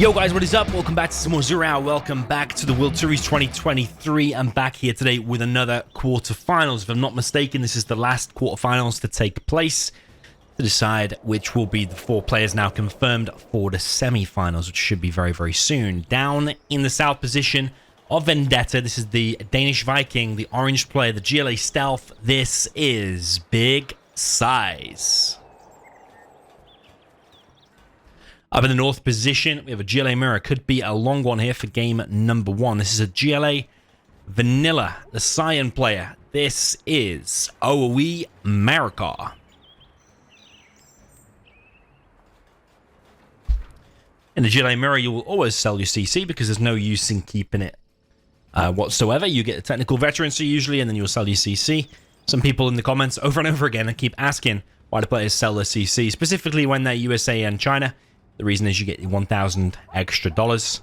Yo guys, what is up? Welcome back to some more Zero Hour. Welcome back to the World Series 2023. I'm back here today with another quarterfinals. If I'm not mistaken, this is the last quarterfinals to take place to decide which will be the 4 players now confirmed for the semi-finals, which should be very, very soon. Down in the south position of Vendetta, this is the Danish Viking, the orange player, the GLA Stealth. This is Big SiZe. Up in the north position, we have a GLA Mirror. Could be a long one here for game number 1. This is a GLA Vanilla, the Cyan player. This is OOE Marakar. In the GLA Mirror, you will always sell your CC because there's no use in keeping it whatsoever. You get a technical veterancy usually, and then you'll sell your CC. Some people in the comments over and over again keep asking why the players sell their CC, specifically when they're USA and China. The reason is you get 1,000 extra dollars,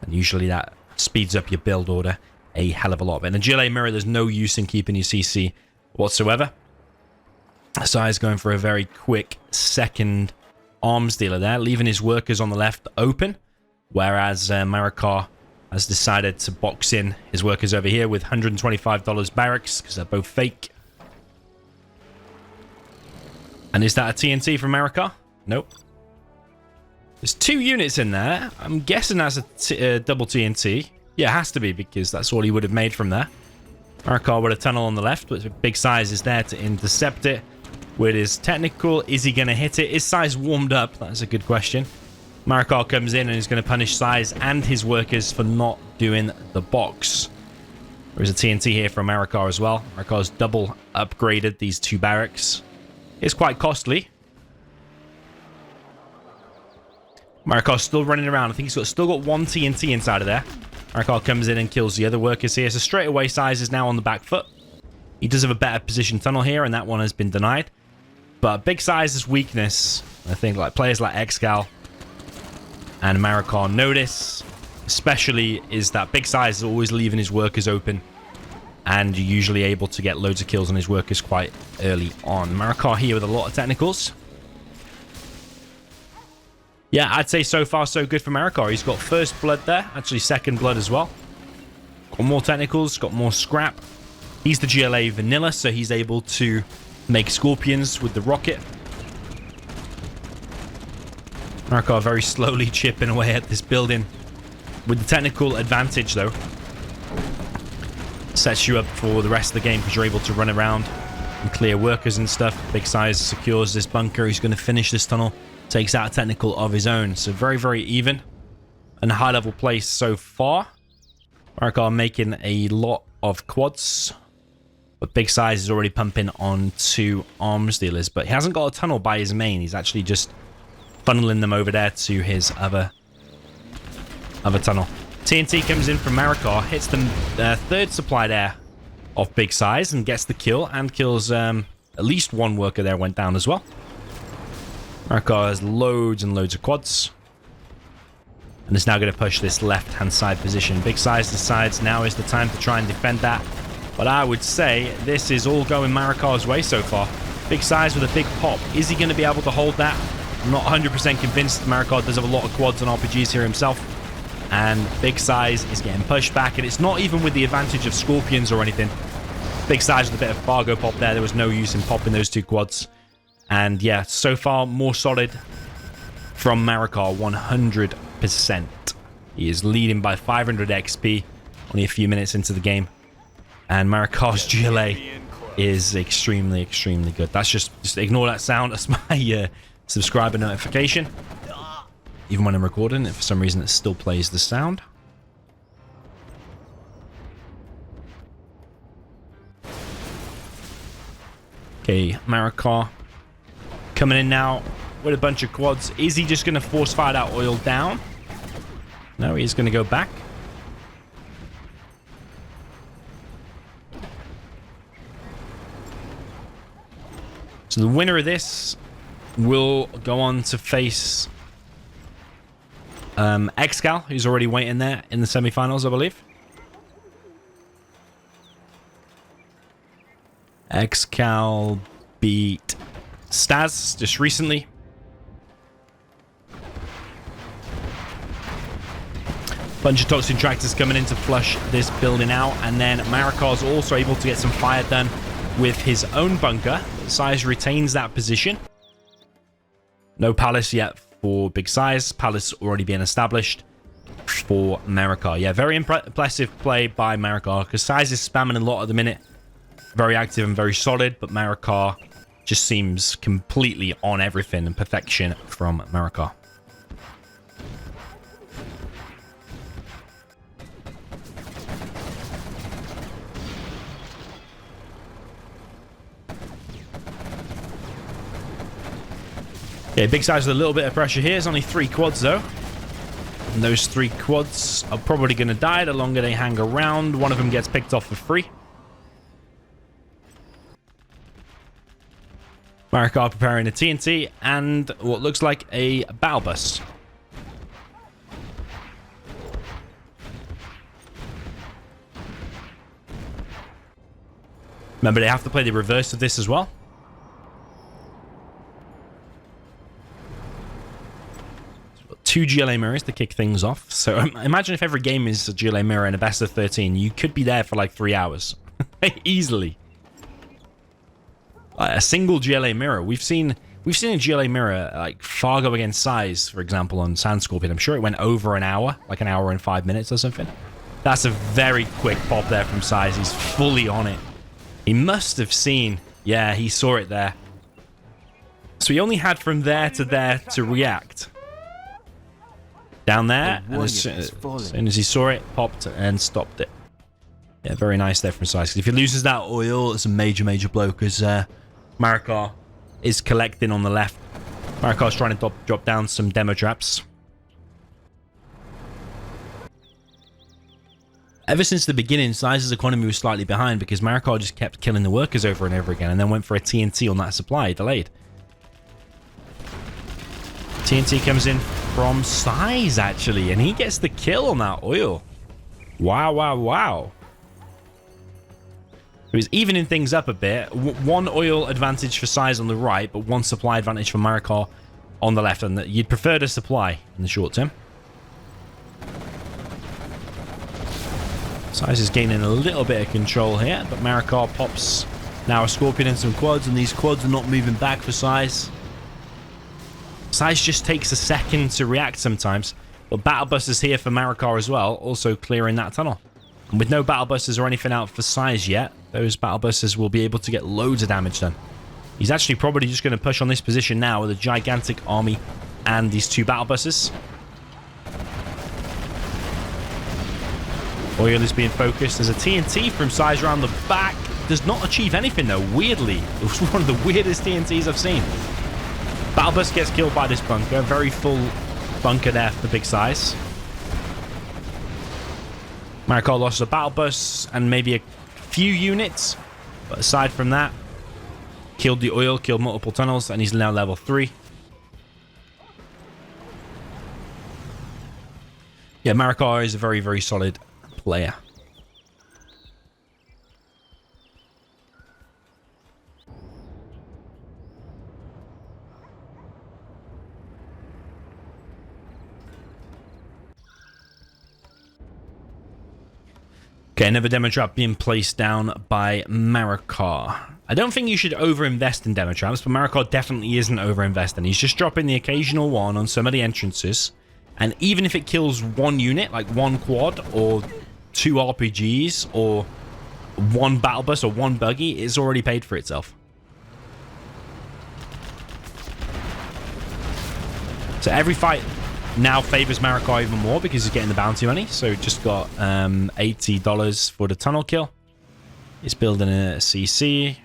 and usually that speeds up your build order a hell of a lot. But in the GLA Mirror, there's no use in keeping your CC whatsoever. SiZe going for a very quick second arms dealer there, leaving his workers on the left open, whereas Marakar has decided to box in his workers over here with $125 barracks, because they're both fake. And is that a TNT from Marakar? Nope. There's 2 units in there. I'm guessing that's a double TNT. Yeah, it has to be, because that's all he would have made from there. Marakar with a tunnel on the left, but Big SiZe is there to intercept it with his technical. Is he going to hit it? Is SiZe warmed up? That's a good question. Marakar comes in and is going to punish SiZe and his workers for not doing the box. There's a TNT here from Marakar as well. Marakar's double upgraded these 2 barracks. It's quite costly. Marakar's still running around. I think he's still got 1 TNT inside of there. Marakar comes in and kills the other workers here. So straight away, SiZe is now on the back foot. He does have a better position tunnel here, and that one has been denied. But Big SiZe's weakness, I think, like players like Xcal and Marakar notice, especially, is that Big SiZe is always leaving his workers open, and you're usually able to get loads of kills on his workers quite early on. Marakar here with a lot of technicals. Yeah, I'd say so far so good for Marakar. He's got first blood there, actually second blood as well. Got more technicals, got more scrap. He's the GLA Vanilla, so he's able to make scorpions with the rocket. Marakar very slowly chipping away at this building. With the technical advantage, though, sets you up for the rest of the game because you're able to run around and clear workers and stuff. Big SiZe secures this bunker. He's going to finish this tunnel. Takes out a technical of his own. So very, very even and high-level play so far. Marakar making a lot of quads. But Big SiZe is already pumping on 2 arms dealers. But he hasn't got a tunnel by his main. He's actually just funneling them over there to his other tunnel. TNT comes in from Marakar. Hits the 3rd supply there of Big SiZe and gets the kill. And kills at least 1 worker there went down as well. Marakar has loads and loads of quads. And is now going to push this left-hand side position. Big SiZe decides now is the time to try and defend that. But I would say this is all going Marakar's way so far. Big SiZe with a big pop. Is he going to be able to hold that? I'm not 100% convinced. Marakar does have a lot of quads and RPGs here himself. And Big SiZe is getting pushed back. And it's not even with the advantage of scorpions or anything. Big SiZe with a bit of Fargo pop there. There was no use in popping those 2 quads. And yeah, so far more solid from Marakar, 100%. He is leading by 500 XP, only a few minutes into the game. And Marakar's GLA is extremely, extremely good. That's just ignore that sound. That's my subscriber notification. Even when I'm recording, if for some reason it still plays the sound. Okay, Marakar coming in now with a bunch of quads. Is he just going to force fire that oil down? No, he's going to go back. So the winner of this will go on to face Xcal, who's already waiting there in the semi-finals, I believe. Xcal beat Staz just recently. Bunch of toxin tractors coming in to flush this building out, and then Marakar's also able to get some fire done with his own bunker. SiZe retains that position. No palace yet for Big SiZe. Palace already being established for Marakar. Yeah, very impressive play by Marakar, because SiZe is spamming a lot at the minute. Very active and very solid, but Marakar just seems completely on everything, and perfection from Marakar. Okay, Big SiZe with a little bit of pressure here. There's only 3 quads though. And those 3 quads are probably going to die the longer they hang around. One of them gets picked off for free. Marakar preparing a TNT and what looks like a battle bus. Remember, they have to play the reverse of this as well. Two GLA mirrors to kick things off. So imagine if every game is a GLA mirror in a best of 13. You could be there for like 3 hours. Easily. A single GLA mirror. We've seen a GLA mirror like Fargo against SiZe, for example, on Sand Scorpion. I'm sure it went over an hour, like an hour and 5 minutes or something. That's a very quick pop there from SiZe. He's fully on it. He must have seen. Yeah, he saw it there. So he only had from there to react. Down there, and as soon as he saw it, popped and stopped it. Yeah, very nice there from SiZe. If he loses that oil, it's a major, major blow, because Marakar is collecting on the left. Marakar's trying to drop down some demo traps. Ever since the beginning, SiZe's economy was slightly behind because Marakar just kept killing the workers over and over again, and then went for a TNT on that supply, delayed. TNT comes in from SiZe, actually, and he gets the kill on that oil. Wow, wow, wow. He was evening things up a bit. One oil advantage for SiZe on the right, but one supply advantage for Marakar on the left, and you'd prefer to supply in the short term. SiZe is gaining a little bit of control here, but Marakar pops now a Scorpion and some quads, and these quads are not moving back for SiZe. SiZe just takes a second to react sometimes, but Battle Busters here for Marakar as well, also clearing that tunnel. And with no Battle Busters or anything out for SiZe yet, those Battle Busters will be able to get loads of damage done. He's actually probably just going to push on this position now with a gigantic army and these 2 Battle Busters. Oil is being focused. There's a TNT from SiZe around the back. Does not achieve anything though, weirdly. It was one of the weirdest TNTs I've seen. Battle Bus gets killed by this bunker. Very full bunker there for Big SiZe. Marakar lost a Battle Bus and maybe a few units. But aside from that, killed the oil, killed multiple tunnels, and he's now level 3. Yeah, Marakar is a very, very solid player. Okay, another demo trap being placed down by Marakar. I don't think you should overinvest in demo traps, but Marakar definitely isn't overinvesting. He's just dropping the occasional one on some of the entrances. And even if it kills one unit, like one quad or 2 RPGs or 1 battle bus or 1 buggy, it's already paid for itself. So every fight now favors Marakar even more because he's getting the bounty money. So just got $80 for the tunnel kill. He's building a CC.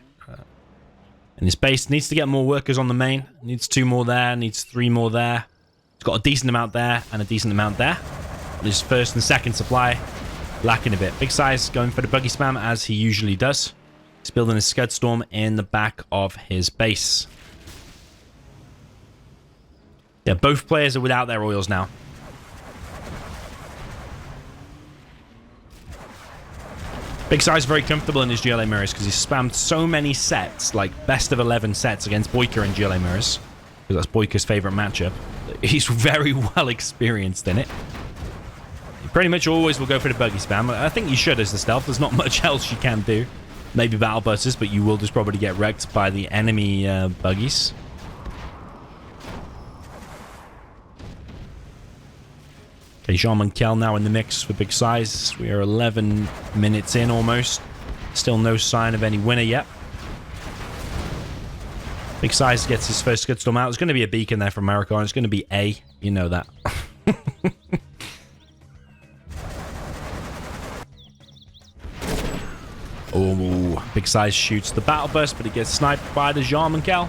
And his base needs to get more workers on the main. Needs 2 more there, needs 3 more there. He's got a decent amount there and a decent amount there. His first and second supply lacking a bit. Big SiZe going for the buggy spam as he usually does. He's building a Scud Storm in the back of his base. Yeah, both players are without their oils now. Big SiZe very comfortable in his GLA mirrors because he's spammed so many sets, like best of 11 sets against Boyka in GLA mirrors, because that's Boyka's favorite matchup. He's very well experienced in it. Pretty much always will go for the buggy spam. I think you should as the stealth. There's not much else you can do. Maybe battle busters, but you will just probably get wrecked by the enemy buggies. Okay, Jean-Michel now in the mix for big size. We are 11 minutes in almost. Still no sign of any winner yet. Big size gets his first Scud Storm out. There's going to be a beacon there from Marakar. It's going to be A. You know that. Oh, big size shoots the battle burst, but he gets sniped by the Jean-Michel.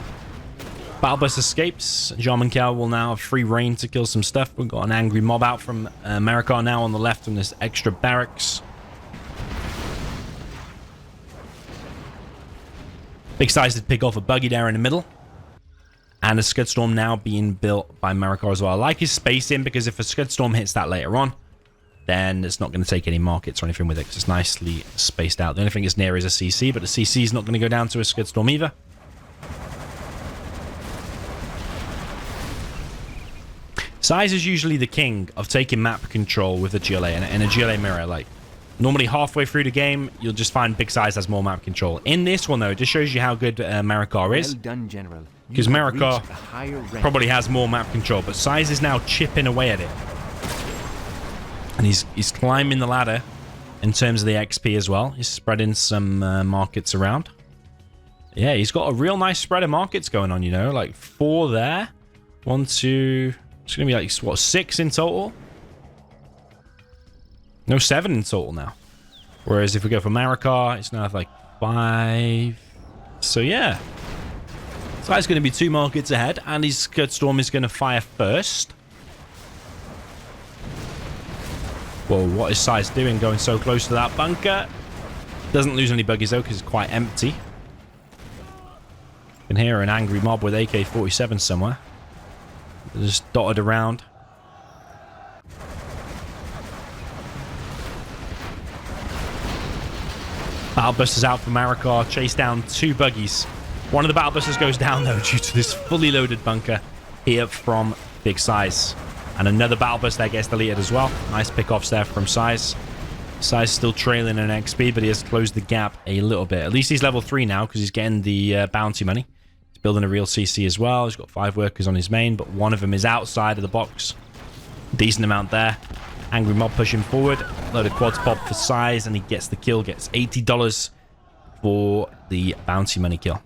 Battle burst escapes. Jean-Michel will now have free reign to kill some stuff. We've got an angry mob out from Marakar now on the left in this extra barracks. Big size did pick off a buggy there in the middle. And a Scud Storm now being built by Marakar as well. I like his spacing because if a Scud Storm hits that later on, then it's not going to take any markets or anything with it because it's nicely spaced out. The only thing it's near is a CC, but the CC is not going to go down to a Scud Storm either. SiZe is usually the king of taking map control with a GLA and a GLA mirror. Like, normally halfway through the game, you'll just find big size has more map control. In this one, though, it just shows you how good Marakar is. Well done, General. Because Marakar probably has more map control, but SiZe is now chipping away at it. And he's climbing the ladder in terms of the XP as well. He's spreading some markets around. Yeah, he's got a real nice spread of markets going on, you know. Like 4 there. 1, 2... It's going to be like, what, 6 in total? No, 7 in total now. Whereas if we go for Marakar, it's now like 5. So, yeah. SiZe's going to be 2 markets ahead, and his Scud Storm is going to fire first. Whoa, what is SiZe doing going so close to that bunker? Doesn't lose any buggies, though, because it's quite empty. You can hear an angry mob with AK-47 somewhere. They're just dotted around. Battle Busters out for Marakar. Chase down 2 buggies. One of the Battle Busters goes down, though, due to this fully loaded bunker here from Big Size. And another Battle Bust there gets deleted as well. Nice pickoffs there from SiZe. SiZe still trailing in XP, but he has closed the gap a little bit. At least he's level 3 now because he's getting the bounty money. He's building a real CC as well. He's got 5 workers on his main, but one of them is outside of the box. Decent amount there. Angry mob pushing forward. Load of quads pop for SiZe, and he gets the kill. Gets $80 for the bounty money kill.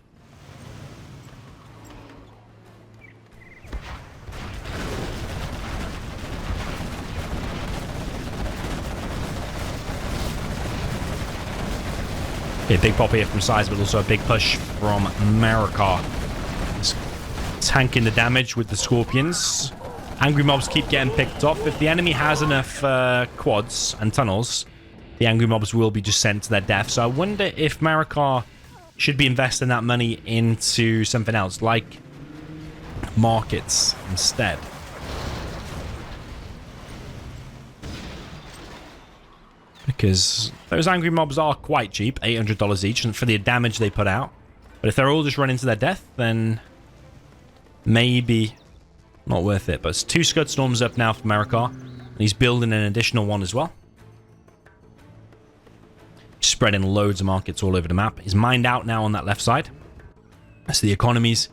Okay, big pop here from SiZe, but also a big push from Marakar. Tanking the damage with the Scorpions. Angry mobs keep getting picked off. If the enemy has enough quads and tunnels, the angry mobs will be just sent to their death. So I wonder if Marakar should be investing that money into something else, like markets instead. Because those angry mobs are quite cheap, $800 each, and for the damage they put out. But if they're all just running to their death, then maybe not worth it. But it's 2 Scud Storms up now for Marakar, and he's building an additional one as well. Spreading loads of markets all over the map. He's mined out now on that left side. So the economies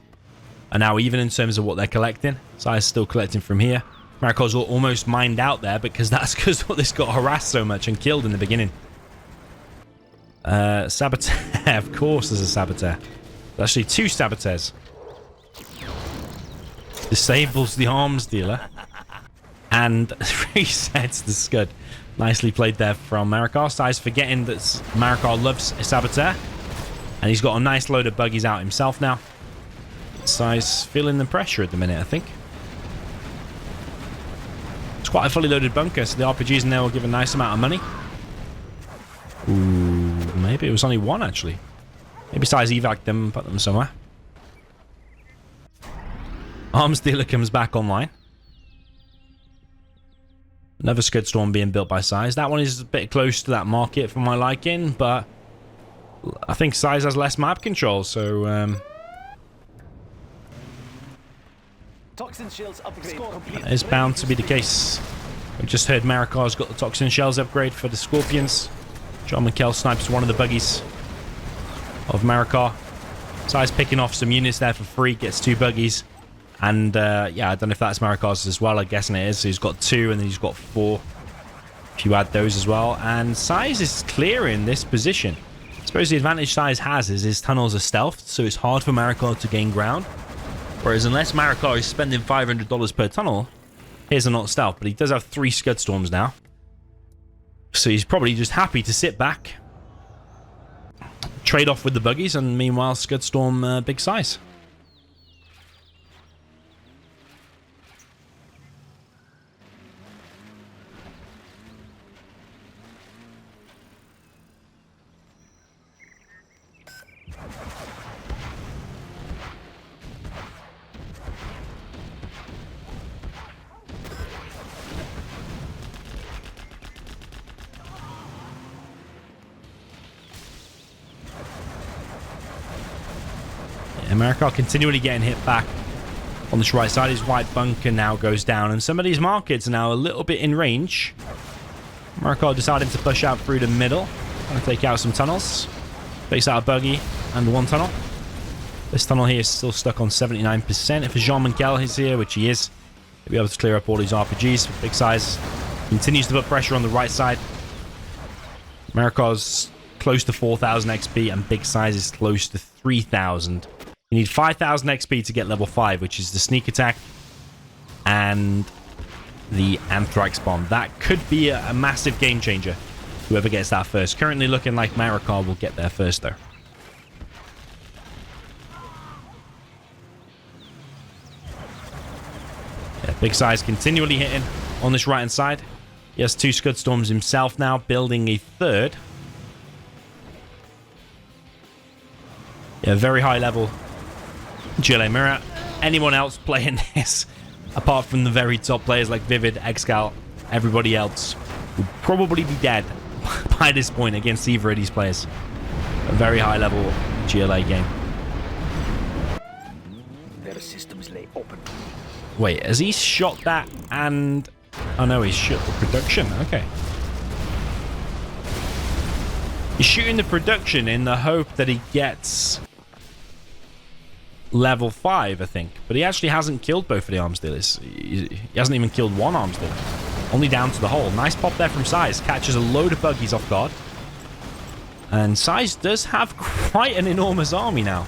are now even in terms of what they're collecting. SiZe is still collecting from here. Marakar's almost mined out there because that's because this got harassed so much and killed in the beginning. Saboteur. Of course there's a Saboteur. There's actually 2 Saboteurs. Disables the arms dealer. And resets the Scud. Nicely played there from Marakar. SiZe forgetting that Marakar loves a Saboteur. And he's got a nice load of buggies out himself now. SiZe feeling the pressure at the minute, I think. It's quite a fully loaded bunker, so the RPGs in there will give a nice amount of money. Ooh, maybe it was only 1, actually. Maybe SiZe evac them and put them somewhere. Arms dealer comes back online. Another Scud Storm being built by SiZe. That one is a bit close to that market for my liking, but I think SiZe has less map control, so Toxin shields upgrade complete. that is bound to be the case. We just heard Marakar's got the Toxin Shells upgrade for the Scorpions. Jean-Michel snipes one of the buggies of Marakar. SiZe picking off some units there for free, gets 2 buggies. And yeah, I don't know if that's Marakar's as well. I'm guessing it is. So he's got 2 and then he's got 4. If you add those as well. And SiZe is clearing this position. I suppose the advantage SiZe has is his tunnels are stealthed, so it's hard for Marakar to gain ground. Whereas unless Marakar is spending $500 per tunnel, his are not stealth. But he does have 3 Scud Storms now. So he's probably just happy to sit back, trade off with the buggies, and meanwhile Scud Storm big size. Marakar continually getting hit back on this right side. His white bunker now goes down, and some of these markets are now a little bit in range. Marakar deciding to push out through the middle and take out some tunnels. Takes out a buggy and 1 tunnel. This tunnel here is still stuck on 79%. If Jean-Michel is here, which he is, he'll be able to clear up all these RPGs. Big size continues to put pressure on the right side. Marakar's close to 4,000 XP, and big size is close to 3,000. You need 5,000 XP to get level 5, which is the sneak attack and the Anthrax bomb. That could be a massive game changer, whoever gets that first. Currently looking like Marakar will get there first, though. Yeah, big size continually hitting on this right-hand side. He has 2 Scud Storms himself now, building a 3rd. Yeah, very high level GLA Mirror. Anyone else playing this, apart from the very top players like Vivid, Excal, everybody else would probably be dead by this point against either of these players. A very high level GLA game. Their systems lay open. Wait, has he shot that and... Oh no, he's shot the production. Okay. He's shooting the production in the hope that he gets level 5, I think. But he actually hasn't killed both of the arms dealers. He hasn't even killed one arms dealer. Only down to the hole. Nice pop there from SiZe. Catches a load of buggies off guard. And SiZe does have quite an enormous army now.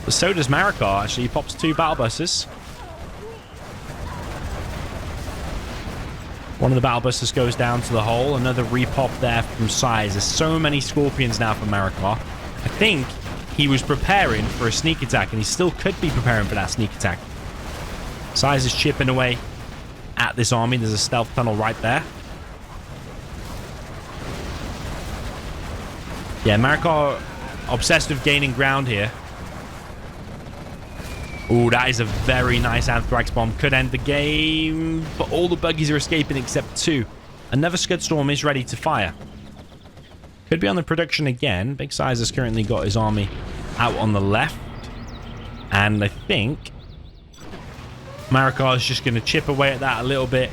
But so does Marakar, actually. He pops 2 battle busters. One of the battle busters goes down to the hole. Another repop there from SiZe. There's so many Scorpions now for Marakar. I think he was preparing for a sneak attack, and he still could be preparing for that sneak attack. SiZe is chipping away at this army. There's a stealth tunnel right there. Yeah, Marakar obsessed with gaining ground here. Ooh, that is a very nice Anthrax bomb. Could end the game, but all the buggies are escaping except 2. Another Scud Storm is ready to fire. Could be on the production again. Big size has currently got his army out on the left. And I think Marakar is just going to chip away at that a little bit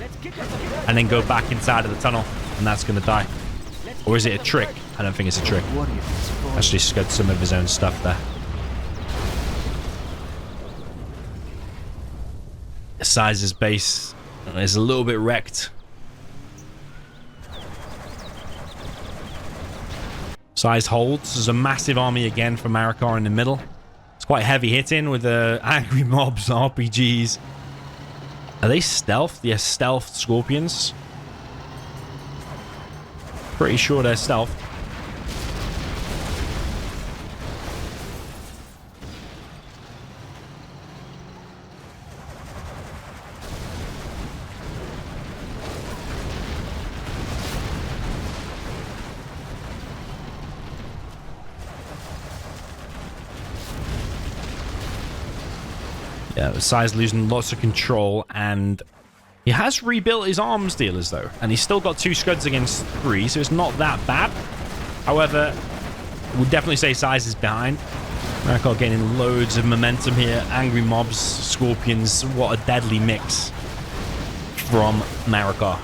and then go back inside of the tunnel, and that's going to die. Or is it a trick? I don't think it's a trick. Actually scud some of his own stuff there. SiZe's base is a little bit wrecked. SiZe holds. There's a massive army again for Marakar in the middle. It's quite heavy hitting with the angry mobs, RPGs. Are they stealth? Yes, stealth Scorpions. Pretty sure they're stealth. Yeah, SiZe losing lots of control, and he has rebuilt his arms dealers though, and he's still got 2 scuds against 3, so it's not that bad. However, we'll definitely say SiZe is behind. Marakar gaining loads of momentum here. Angry mobs, Scorpions, what a deadly mix from Marakar.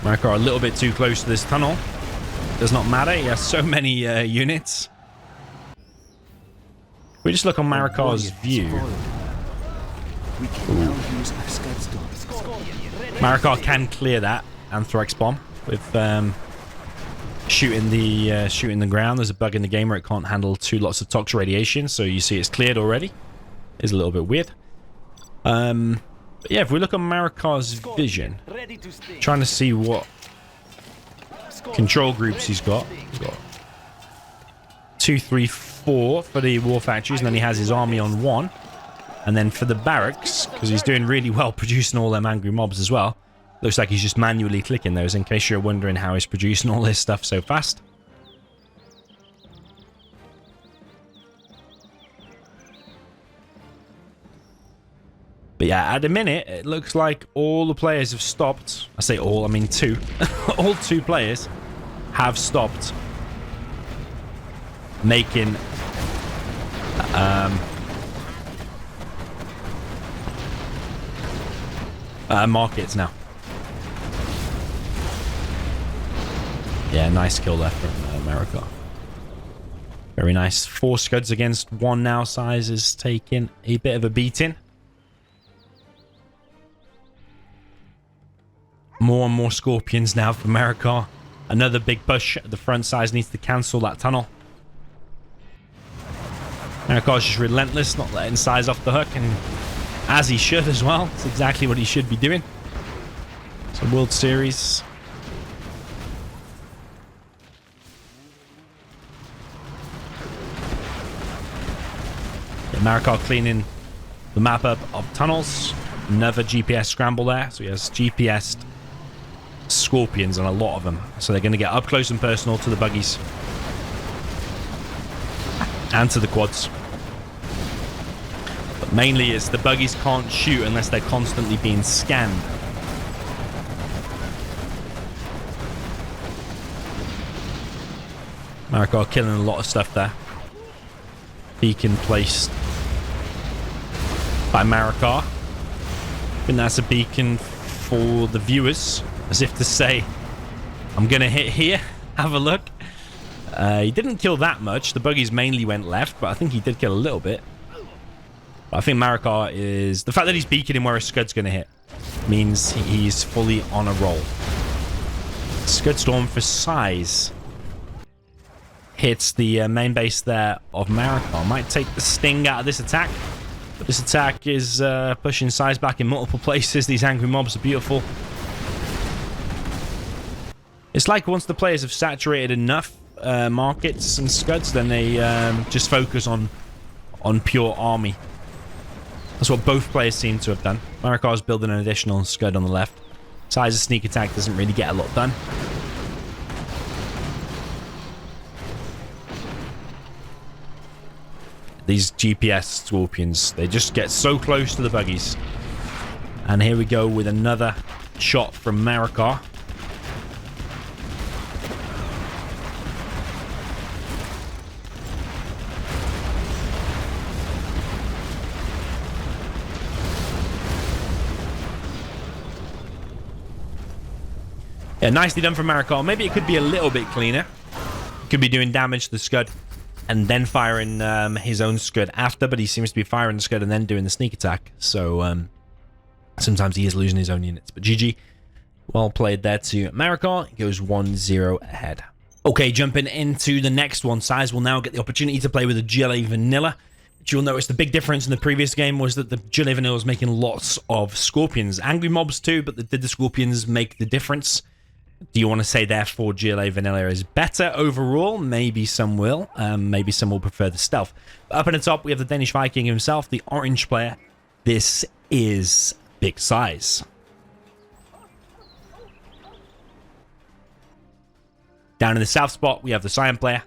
Marakar a little bit too close to this tunnel. Does not matter. He has so many units. We just look on Marakar's view. Marakar can clear that Anthrax bomb with shooting the ground. There's a bug in the game where it can't handle lots of toxic radiation, so you see it's cleared already. It's a little bit weird. But yeah, if we look on Marakar's vision, trying to see what control groups he's got. He's got 2, 3, 4 for the war factories, and then he has his army on 1. And then for the barracks, because he's doing really well producing all them angry mobs as well. Looks like he's just manually clicking those, in case you're wondering how he's producing all this stuff so fast. But yeah, at the minute, it looks like all the players have stopped. I say all, I mean 2. All 2 players have stopped making markets now. Yeah, nice kill there from Marakar. Very nice. 4 scuds against 1 now. SiZe is taking a bit of a beating. More and more scorpions now for Marakar. Another big push at the front. SiZe needs to cancel that tunnel. Marakar's just relentless, not letting SiZe off the hook, and as he should as well. It's exactly what he should be doing. It's a World Series. Yeah, Marakar cleaning the map up of tunnels. Another GPS scramble there. So he has GPS'd scorpions and a lot of them. So they're going to get up close and personal to the buggies. And to the quads. But mainly it's the buggies can't shoot unless they're constantly being scanned. Marakar killing a lot of stuff there. Beacon placed by Marakar. I think that's a beacon for the viewers, as if to say, I'm gonna hit here, have a look. He didn't kill that much. The buggies mainly went left, but I think he did kill a little bit. But I think Marakar is... The fact that he's beaconing where a Scud's gonna hit means he's fully on a roll. Scud Storm for SiZe hits the main base there of Marakar. Might take the sting out of this attack. But this attack is pushing SiZe back in multiple places. These angry mobs are beautiful. It's like once the players have saturated enough markets and Scuds, then they just focus on pure army. That's what both players seem to have done. Marakar's building an additional Scud on the left. SiZe's sneak attack doesn't really get a lot done. These GPS scorpions, they just get so close to the buggies. And here we go with another shot from Marakar. Yeah, nicely done from Marakar. Maybe it could be a little bit cleaner. Could be doing damage to the Scud and then firing his own Scud after, but he seems to be firing the Scud and then doing the sneak attack. So sometimes he is losing his own units. But GG, well played there to Marakar. He goes 1-0 ahead. Okay, jumping into the next one. SiZe will now get the opportunity to play with a GLA Vanilla. But you'll notice the big difference in the previous game was that the GLA Vanilla was making lots of Scorpions. Angry mobs too, but did the Scorpions make the difference? Do you want to say, therefore, GLA Vanilla is better overall? Maybe some will. Maybe some will prefer the stealth. But up in the top, we have the Danish Viking himself, the orange player. This is Big SiZe. Down in the south spot, we have the Cyan player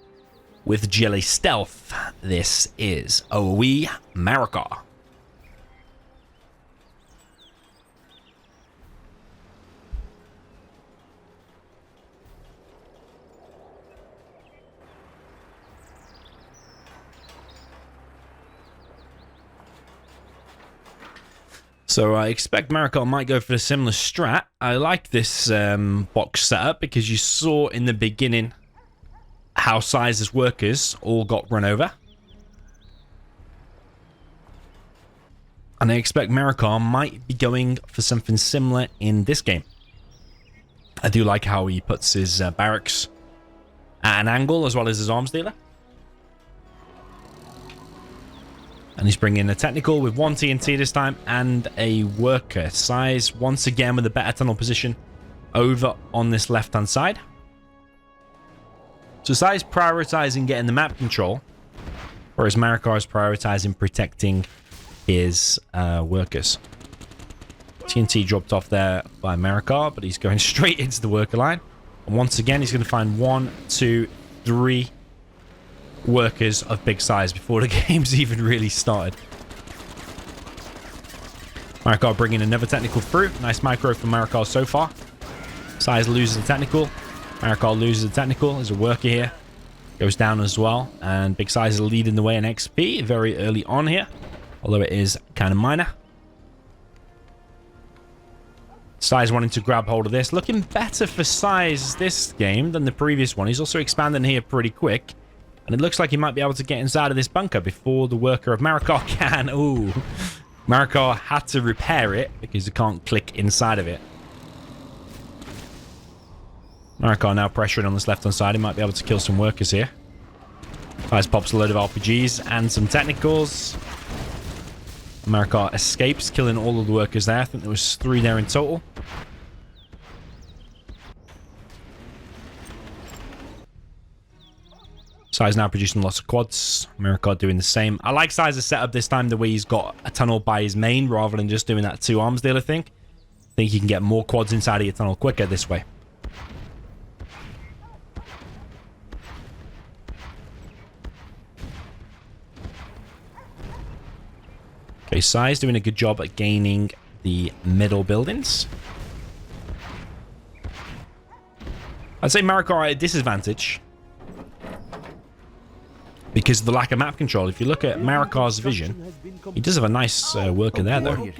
with GLA Stealth. This is OE Marakar. So I expect Marakar might go for a similar strat. I like this box setup because you saw in the beginning how SiZe's workers all got run over. And I expect Marakar might be going for something similar in this game. I do like how he puts his barracks at an angle as well as his arms dealer. And he's bringing a technical with 1 TNT this time and a worker. SiZe once again with a better tunnel position over on this left-hand side. So SiZe prioritizing getting the map control, whereas Marakar is prioritizing protecting his workers. TNT dropped off there by Marakar, but he's going straight into the worker line. And once again, he's going to find 1, 2, 3 workers of big size before the game's even really started. Marakar bringing another technical through. Nice micro from Marakar so far. SiZe loses the technical. Marakar loses the technical. There's a worker here. Goes down as well. And big size is leading the way in XP very early on here. Although it is kind of minor. SiZe wanting to grab hold of this. Looking better for SiZe this game than the previous one. He's also expanding here pretty quick. And it looks like he might be able to get inside of this bunker before the worker of Marakar can. Ooh. Marakar had to repair it because he can't click inside of it. Marakar now pressuring on this left-hand side. He might be able to kill some workers here. SiZe pops a load of RPGs and some technicals. Marakar escapes, killing all of the workers there. I think there was 3 there in total. SiZe now producing lots of quads. Marakar doing the same. I like SiZe's setup this time, the way he's got a tunnel by his main rather than just doing that 2 arms dealer thing. I think you can get more quads inside of your tunnel quicker this way. Okay, SiZe doing a good job at gaining the middle buildings. I'd say Marakar at a disadvantage because of the lack of map control. If you look at Marakar's vision, he does have a nice worker there, though.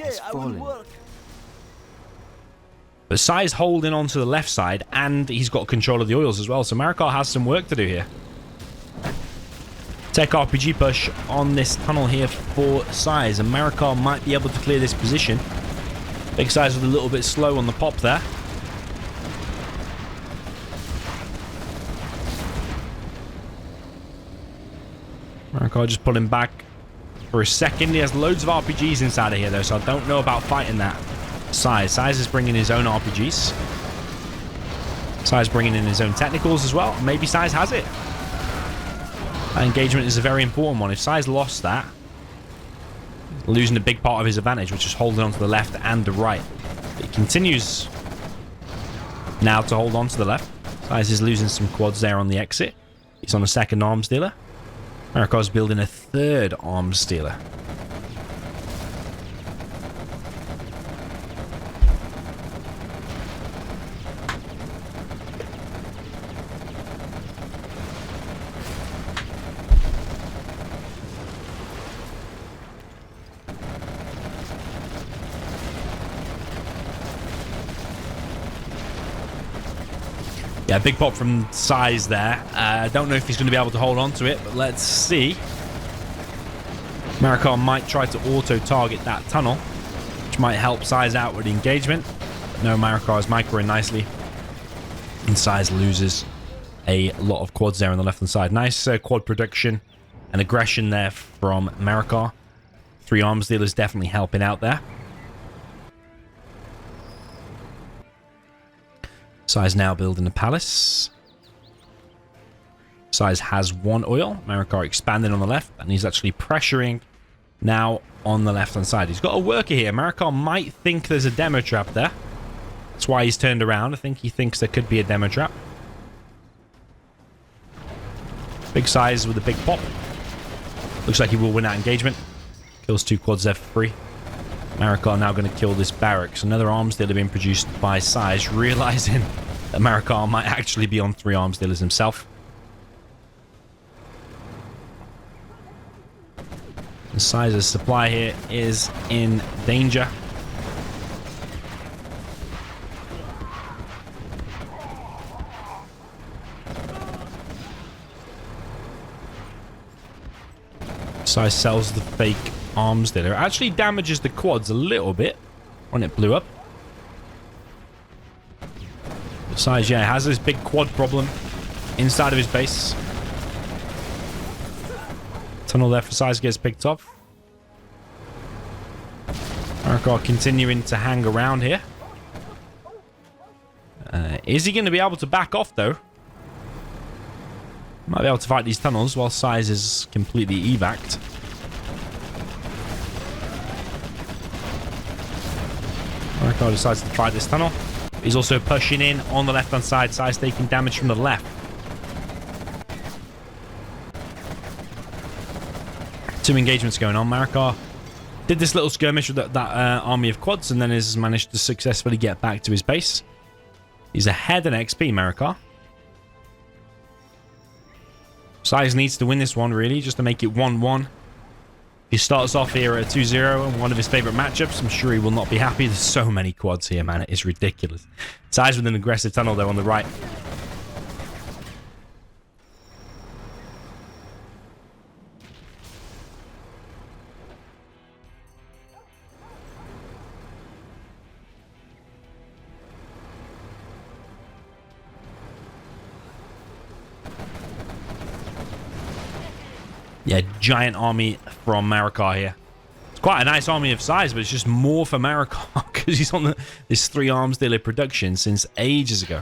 But SiZe holding on to the left side, and he's got control of the oils as well. So Marakar has some work to do here. Tech RPG push on this tunnel here for SiZe, and Marakar might be able to clear this position. Big SiZe was a little bit slow on the pop there. Marakar just pulling back for a second. He has loads of RPGs inside of here though, so I don't know about fighting that. SiZe is bringing his own RPGs. SiZe bringing in his own technicals as well. Maybe SiZe has it. That engagement is a very important one. If SiZe lost that, losing a big part of his advantage, which is holding on to the left and the right. He continues now to hold on to the left. SiZe is losing some quads there on the exit. He's on a second arms dealer. Marakar's building a third arms dealer. Yeah, big pop from SiZe there. I don't know if he's going to be able to hold on to it, but let's see. Marakar might try to auto-target that tunnel, which might help SiZe out with the engagement. But no, Marakar is microing nicely. And SiZe loses a lot of quads there on the left-hand side. Nice quad production and aggression there from Marakar. 3 arms dealers definitely helping out there. SiZe now building the palace. SiZe has 1 oil. Marakar expanding on the left, and he's actually pressuring now on the left-hand side. He's got a worker here. Marakar might think there's a demo trap there. That's why he's turned around. I think he thinks there could be a demo trap. Big SiZe with a big pop. Looks like he will win that engagement. Kills 2 quads there for free. Marakar now going to kill this barracks. Another arms dealer being produced by SiZe, realizing that Marakar might actually be on 3 arms dealers himself. And SiZe's supply here is in danger. SiZe sells the fake arms dealer. It actually damages the quads a little bit when it blew up. SiZe, yeah, has this big quad problem inside of his base. Tunnel there for SiZe gets picked off. Marakar continuing to hang around here. Is he going to be able to back off, though? Might be able to fight these tunnels while SiZe is completely evac'd. Marakar decides to fight this tunnel. He's also pushing in on the left-hand side. SiZe taking damage from the left. Two engagements going on. Marakar did this little skirmish with that army of quads and then has managed to successfully get back to his base. He's ahead in XP, Marakar. SiZe needs to win this one, really, just to make it 1-1. He starts off here at 2-0 in one of his favorite matchups. I'm sure he will not be happy. There's so many quads here, man. It is ridiculous. SiZe with an aggressive tunnel, though, on the right. Yeah, giant army from Marakar here. It's quite a nice army of SiZe, but it's just more for Marakar because he's on this 3 arms dealer production since ages ago.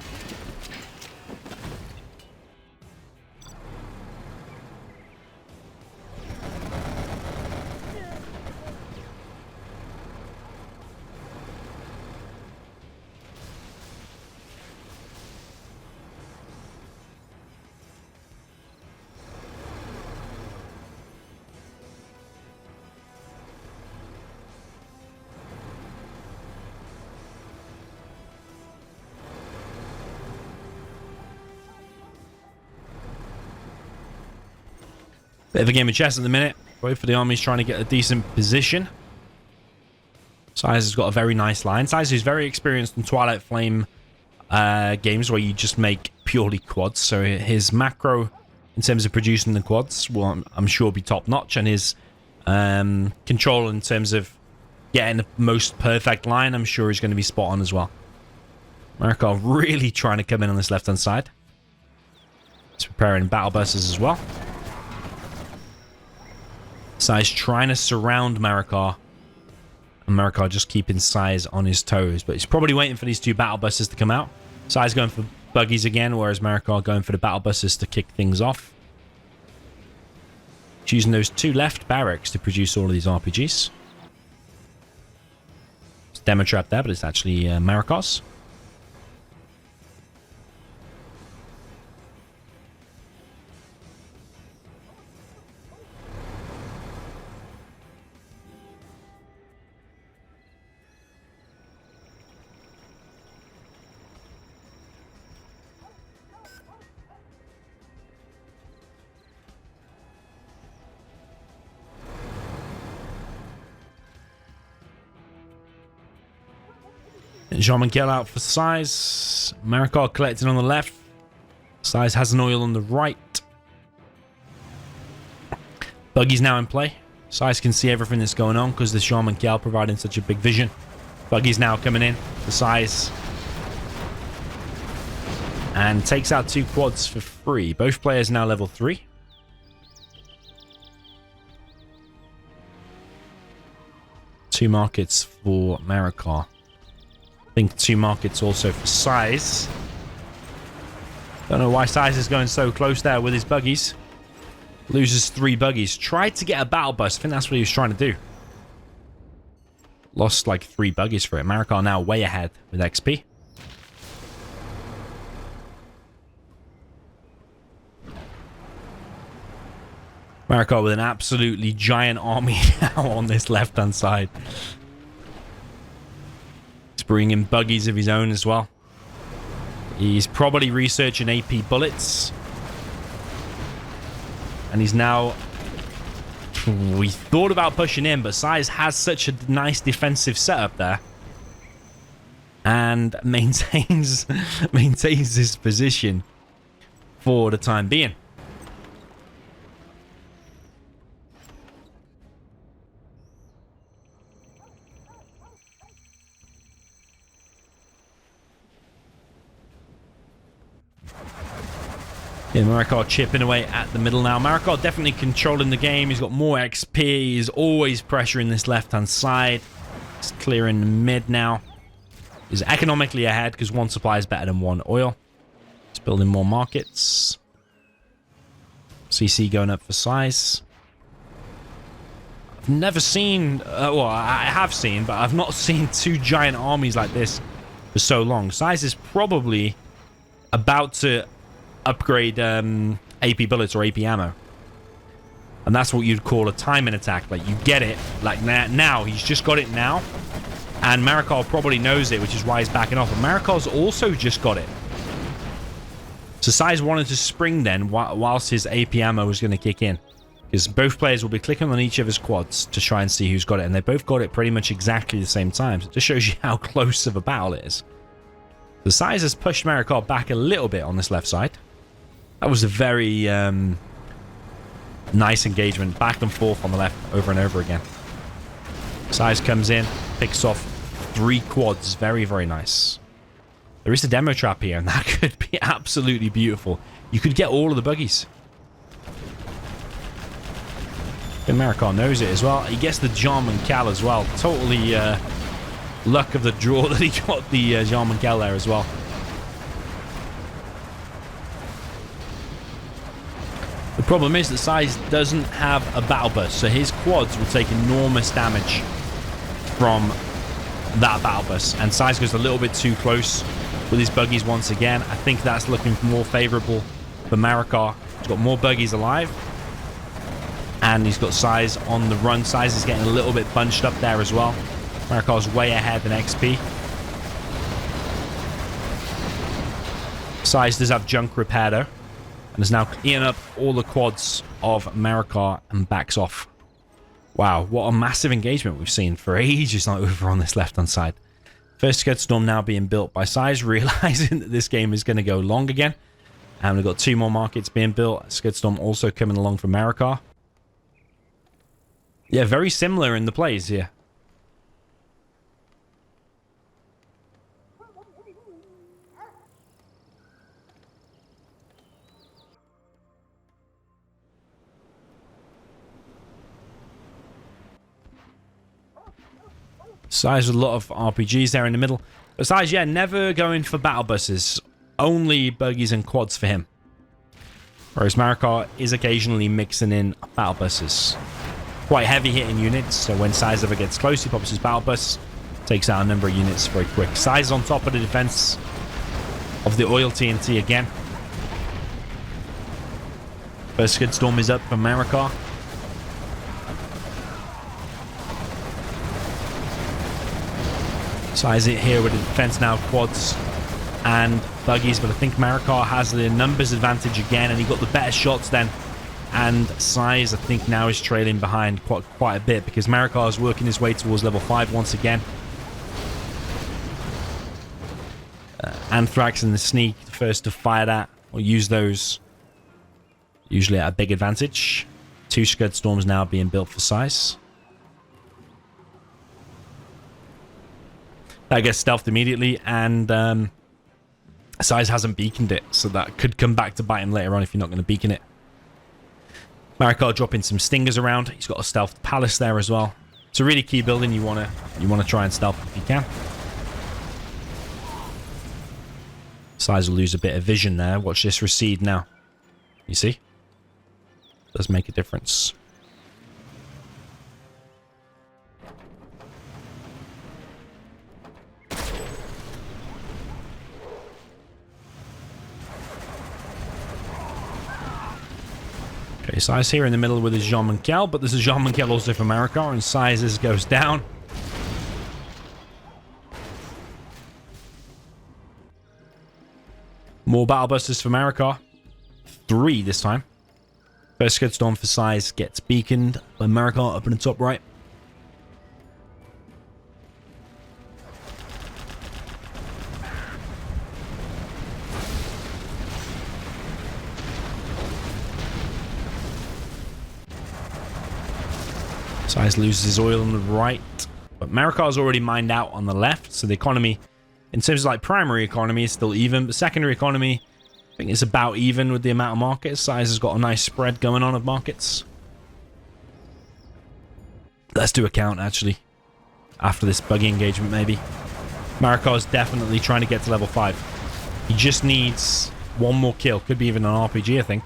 Bit of a game of chess at the minute. Both of the armies trying to get a decent position. SiZe has got a very nice line. SiZe is very experienced in Twilight Flame games where you just make purely quads. So his macro in terms of producing the quads will, I'm sure, be top notch. And his control in terms of getting the most perfect line, I'm sure is going to be spot on as well. Marakar really trying to come in on this left-hand side. He's preparing battle busters as well. SiZe trying to surround Marakar. And Marakar just keeping SiZe on his toes. But he's probably waiting for these 2 battle busters to come out. SiZe going for buggies again, whereas Marakar going for the battle busters to kick things off. Choosing those 2 left barracks to produce all of these RPGs. It's a demo trap there, but it's actually Marakar's. Jean-Michel out for SiZe. Marakar collecting on the left. SiZe has an oil on the right. Buggy's now in play. SiZe can see everything that's going on because the Jean-Michel providing such a big vision. Buggy's now coming in for SiZe. And takes out 2 quads for free. Both players now level 3. Two markets for Marakar. I think 2 markets also for SiZe. Don't know why SiZe is going so close there with his buggies. Loses 3 buggies. Tried to get a battle bus. I think that's what he was trying to do. Lost like 3 buggies for it. Marakar now way ahead with XP. Marakar with an absolutely giant army now on this left-hand side. Bringing in buggies of his own as well. He's probably researching AP bullets. And he's now... We thought about pushing in, but SiZe has such a nice defensive setup there. And maintains his position for the time being. Yeah, Marakar chipping away at the middle now. Marakar definitely controlling the game. He's got more XP. He's always pressuring this left-hand side. He's clearing mid now. He's economically ahead because one supply is better than one oil. He's building more markets. CC going up for SiZe. I've never seen... well, I have seen, but I've not seen two giant armies like this for so long. SiZe is probably about to upgrade AP bullets or AP ammo. And that's what you'd call a timing attack. Like, you get it, like, now. He's just got it now. And Marakar probably knows it, which is why he's backing off. But Marakar's also just got it. So SiZe wanted to spring then, whilst his AP ammo was going to kick in. Because both players will be clicking on each of his quads to try and see who's got it. And they both got it pretty much exactly the same time. So it just shows you how close of a battle it is. The SiZe has pushed Marakar back a little bit on this left side. That was a very nice engagement. Back and forth on the left over and over again. SiZe comes in, picks off 3 quads. Very, very nice. There is a demo trap here, and that could be absolutely beautiful. You could get all of the buggies. And Marakar knows it as well. He gets the Jarman Cal as well. Totally luck of the draw that he got the Jarman Cal there as well. The problem is that SiZe doesn't have a battle bus, so his quads will take enormous damage from that battle bus. And SiZe goes a little bit too close with his buggies once again. I think that's looking more favorable for Marakar. He's got more buggies alive. And he's got SiZe on the run. SiZe is getting a little bit bunched up there as well. Marakar's way ahead in XP. SiZe does have junk repair though. And is now eating up all the quads of Marakar and backs off. Wow, what a massive engagement we've seen for ages now over on this left-hand side. First Scud Storm now being built by SiZe, realizing that this game is going to go long again. And we've got 2 more markets being built. Scud Storm also coming along from Marakar. Yeah, very similar in the plays here. SiZe with a lot of RPGs there in the middle. But SiZe, yeah, never going for battle buses. Only buggies and quads for him. Whereas Marakar is occasionally mixing in battle buses. Quite heavy hitting units, so when SiZe ever gets close, he pops his battle bus, takes out a number of units very quick. SiZe on top of the defense of the oil TNT again. First Scud Storm is up for Marakar. SiZe it here with the defense now, quads and buggies, but I think Marakar has the numbers advantage again, and he got the better shots then. And SiZe, I think, now is trailing behind quite a bit because Marakar is working his way towards level 5 once again. Anthrax and the Sneak, the first to fire that or use those, usually at a big advantage. 2 Scud Storms now being built for SiZe. That gets stealthed immediately, and SiZe hasn't beaconed it, so that could come back to bite him later on if you're not going to beacon it. Marakar dropping some stingers around. He's got a stealth palace there as well. It's a really key building you wanna try and stealth if you can. SiZe will lose a bit of vision there. Watch this recede now. You see? Does make a difference. Okay, SiZe here in the middle with his Jean Monkel, but there's a Jean Monkel also for Marakar, and SiZe goes down. More battle busters for Marakar. 3 this time. First Scud Storm for SiZe gets beaconed by Marakar up in the top right. SiZe loses his oil on the right, but Marakar's already mined out on the left, so the economy, in terms of like primary economy, is still even, but secondary economy, I think it's about even with the amount of markets. SiZe has got a nice spread going on of markets. Let's do a count, actually. After this buggy engagement, maybe. Marakar's definitely trying to get to level 5. He just needs one more kill. Could be even an RPG, I think.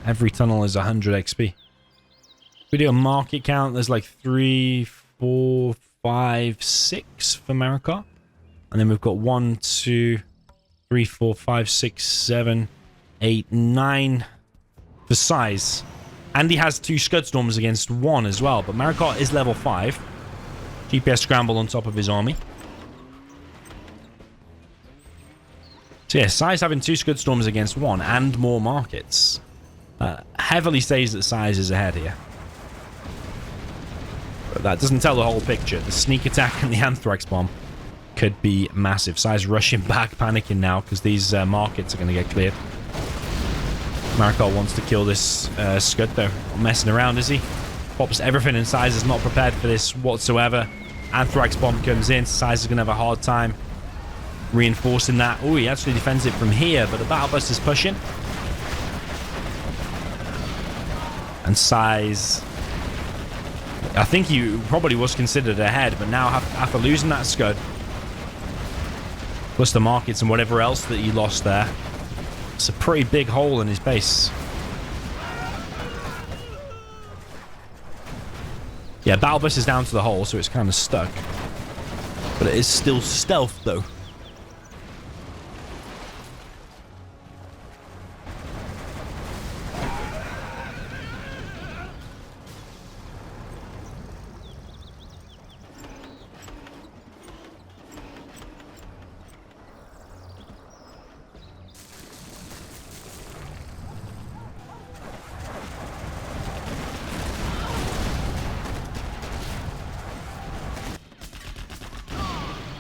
Every tunnel is 100 XP. If we do a market count, there's like 3, 4, 5, 6 for Marakar. And then we've got 1, 2, 3, 4, 5, 6, 7, 8, 9 for SiZe. And he has 2 Scud Storms against 1 as well. But Marakar is level 5. GPS Scramble on top of his army. So yeah, SiZe having 2 Scud Storms against 1 and more markets. Heavily says that SiZe is ahead here. But that doesn't tell the whole picture. The sneak attack and the Anthrax Bomb could be massive. SiZe rushing back, panicking now because these markets are going to get cleared. Marakar wants to kill this Scud though. Not messing around, is he? Pops everything, and SiZe is not prepared for this whatsoever. Anthrax Bomb comes in. SiZe is going to have a hard time reinforcing that. Oh, he actually defends it from here, but the Battle Bus is pushing. And SiZe, I think he probably was considered ahead, but now after losing that Scud, plus the markets and whatever else that he lost there, it's a pretty big hole in his base. Yeah, Battle Bus is down to the hole, so it's kind of stuck. But it is still stealth, though.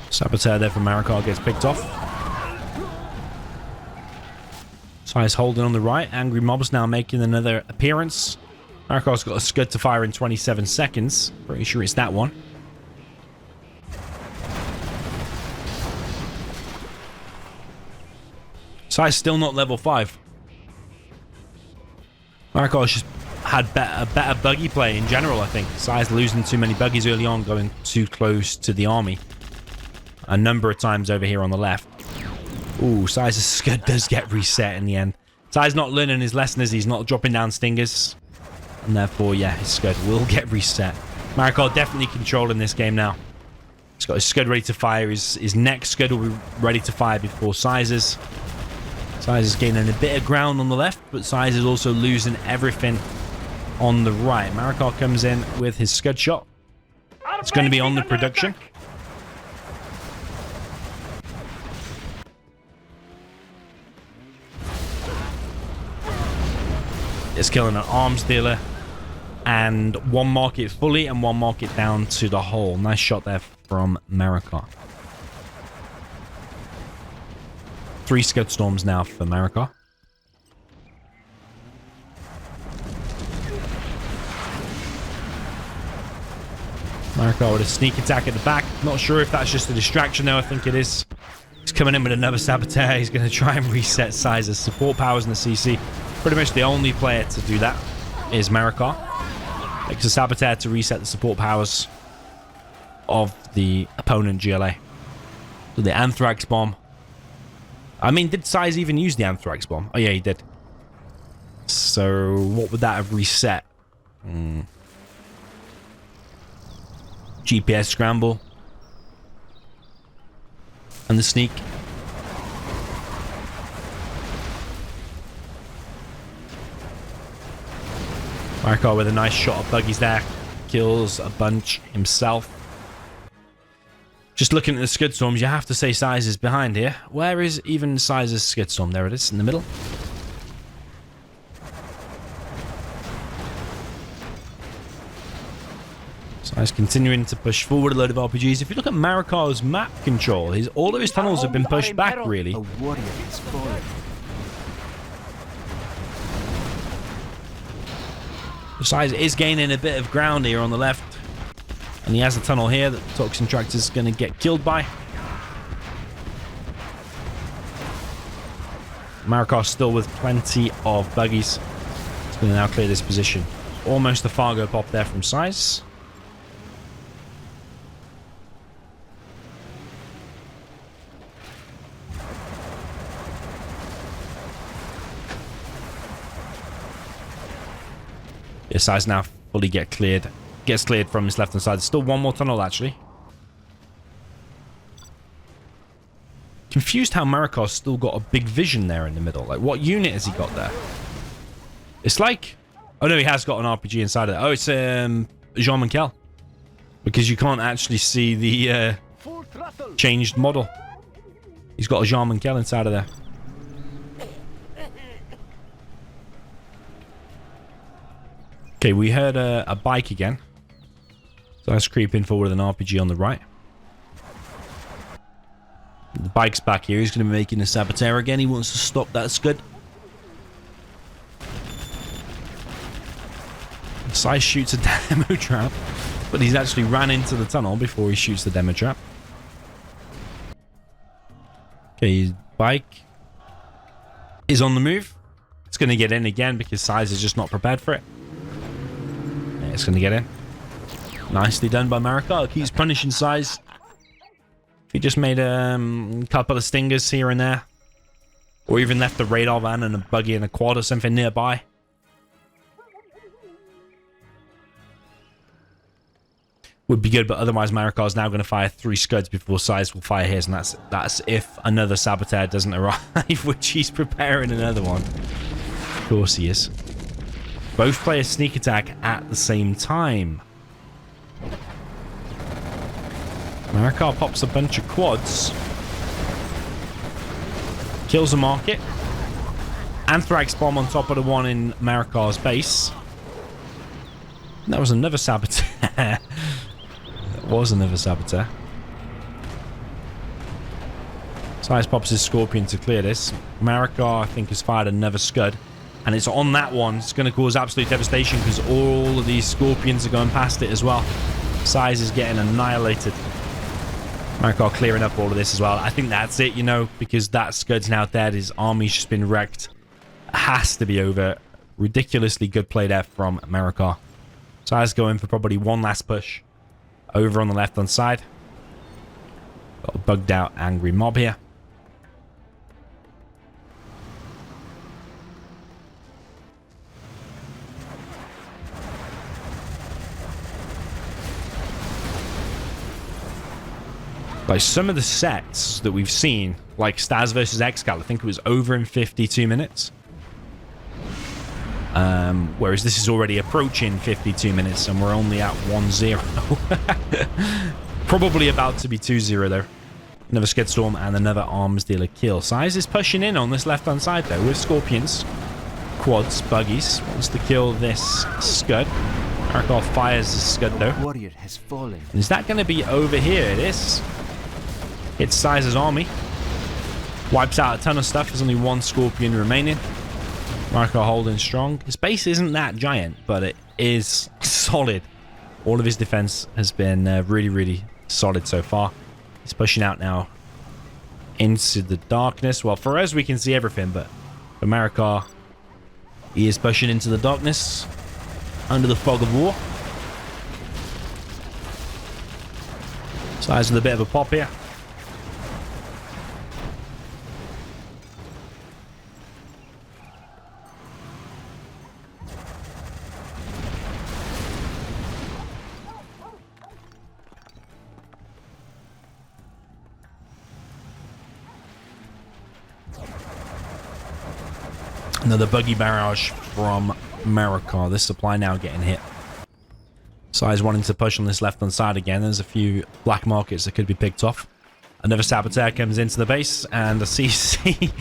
Saboteur there from Marakar gets picked off. SiZe holding on the right. Angry Mobs now making another appearance. Marakar's got a Scud to fire in 27 seconds. Pretty sure it's that one. SiZe still not level 5. Marakar's just had a better buggy play in general, I think. SiZe losing too many buggies early on, going too close to the army. A number of times over here on the left. Ooh, SiZe's Scud does get reset in the end. SiZe not learning his lesson as he's not dropping down stingers. And therefore, yeah, his Scud will get reset. Marakar definitely controlling this game now. He's got his Scud ready to fire. His next Scud will be ready to fire before SiZe's. SiZe is gaining a bit of ground on the left, but SiZe is also losing everything on the right. Marakar comes in with his Scud shot. It's going to be on the production. It's killing an arms dealer. And one market fully and one market down to the hole. Nice shot there from Marakar. 3 Scud Storms now for Marakar. Marakar with a sneak attack at the back. Not sure if that's just a distraction though. I think it is. He's coming in with another Saboteur. He's going to try and reset SiZe's support powers in the CC. Pretty much the only player to do that is Marakar. Makes a Saboteur to reset the support powers of the opponent GLA. So the Anthrax Bomb. I mean, did SiZe even use the Anthrax Bomb? Oh yeah, he did. So what would that have reset? GPS Scramble. And the sneak. Marakar with a nice shot of buggies there. Kills a bunch himself. Just looking at the Scud Storms, you have to say SiZe is behind here. Where is even SiZe's Scud Storm? There it is, in the middle. SiZe continuing to push forward a load of RPGs. If you look at Marakar's map control, all of his tunnels have been pushed back, really. A warrior is fallen. SiZe is gaining a bit of ground here on the left. And he has a tunnel here that Toxin Tractor's going to get killed by. Marakar still with plenty of buggies. It's going to now clear this position. Almost a Fargo pop there from SiZe. Yeah, SiZe now fully gets cleared from his left-hand side. There's still one more tunnel, actually. Confused how Marakar's still got a big vision there in the middle. Like, what unit has he got there? It's like... Oh, no, he has got an RPG inside of it. Oh, it's Jean Michel. Because you can't actually see the changed model. He's got a Jean Michel inside of there. Okay, we heard a bike again. So let's creep in forward with an RPG on the right. The bike's back here. He's going to be making a saboteur again. He wants to stop that scud. SiZe shoots a demo trap, but he's actually ran into the tunnel before he shoots the demo trap. Okay, his bike is on the move. It's going to get in again because SiZe is just not prepared for it. Yeah, it's going to get in. Nicely done by Marakar. Keeps punishing SiZe. If he just made a couple of stingers here and there, or even left a radar van and a buggy and a quad or something nearby, would be good. But otherwise, Marakar's now going to fire 3 scuds before SiZe will fire his, and that's if another saboteur doesn't arrive, which he's preparing another one. Of course he is. Both players sneak attack at the same time. Marakar pops a bunch of quads. Kills a market. Anthrax bomb on top of the one in Marakar's base. That was another saboteur. That was another saboteur. SiZe pops his Scorpion to clear this. Marakar, I think, has fired another scud. And it's on that one. It's going to cause absolute devastation because all of these Scorpions are going past it as well. SiZe is getting annihilated. Marakar clearing up all of this as well. I think that's it, you know, because that scud's now dead. His army's just been wrecked. It has to be over. Ridiculously good play there from Marakar. SiZe going for probably one last push. Over on the left-hand side. Got a bugged out angry mob here. Like some of the sets that we've seen, like Staz versus Excal, I think it was over in 52 minutes. Whereas this is already approaching 52 minutes and we're only at 1-0. Probably about to be 2-0 though. Another Skid Storm and another Arms Dealer kill. SiZe is pushing in on this left-hand side though with Scorpions, quads, buggies. Wants to kill this Scud. Marakar fires the Scud though. Warrior has fallen. Is that going to be over here? It is. It's SiZe's army. Wipes out a ton of stuff. There's only one Scorpion remaining. Marakar holding strong. His base isn't that giant, but it is solid. All of his defense has been really, really solid so far. He's pushing out now into the darkness. Well, for us, we can see everything, but for Marakar, he is pushing into the darkness under the fog of war. SiZe with a bit of a pop here. Another buggy barrage from Marakar. This supply now getting hit. SiZe wanting to push on this left-hand side again. There's a few black markets that could be picked off. Another saboteur comes into the base, and the CC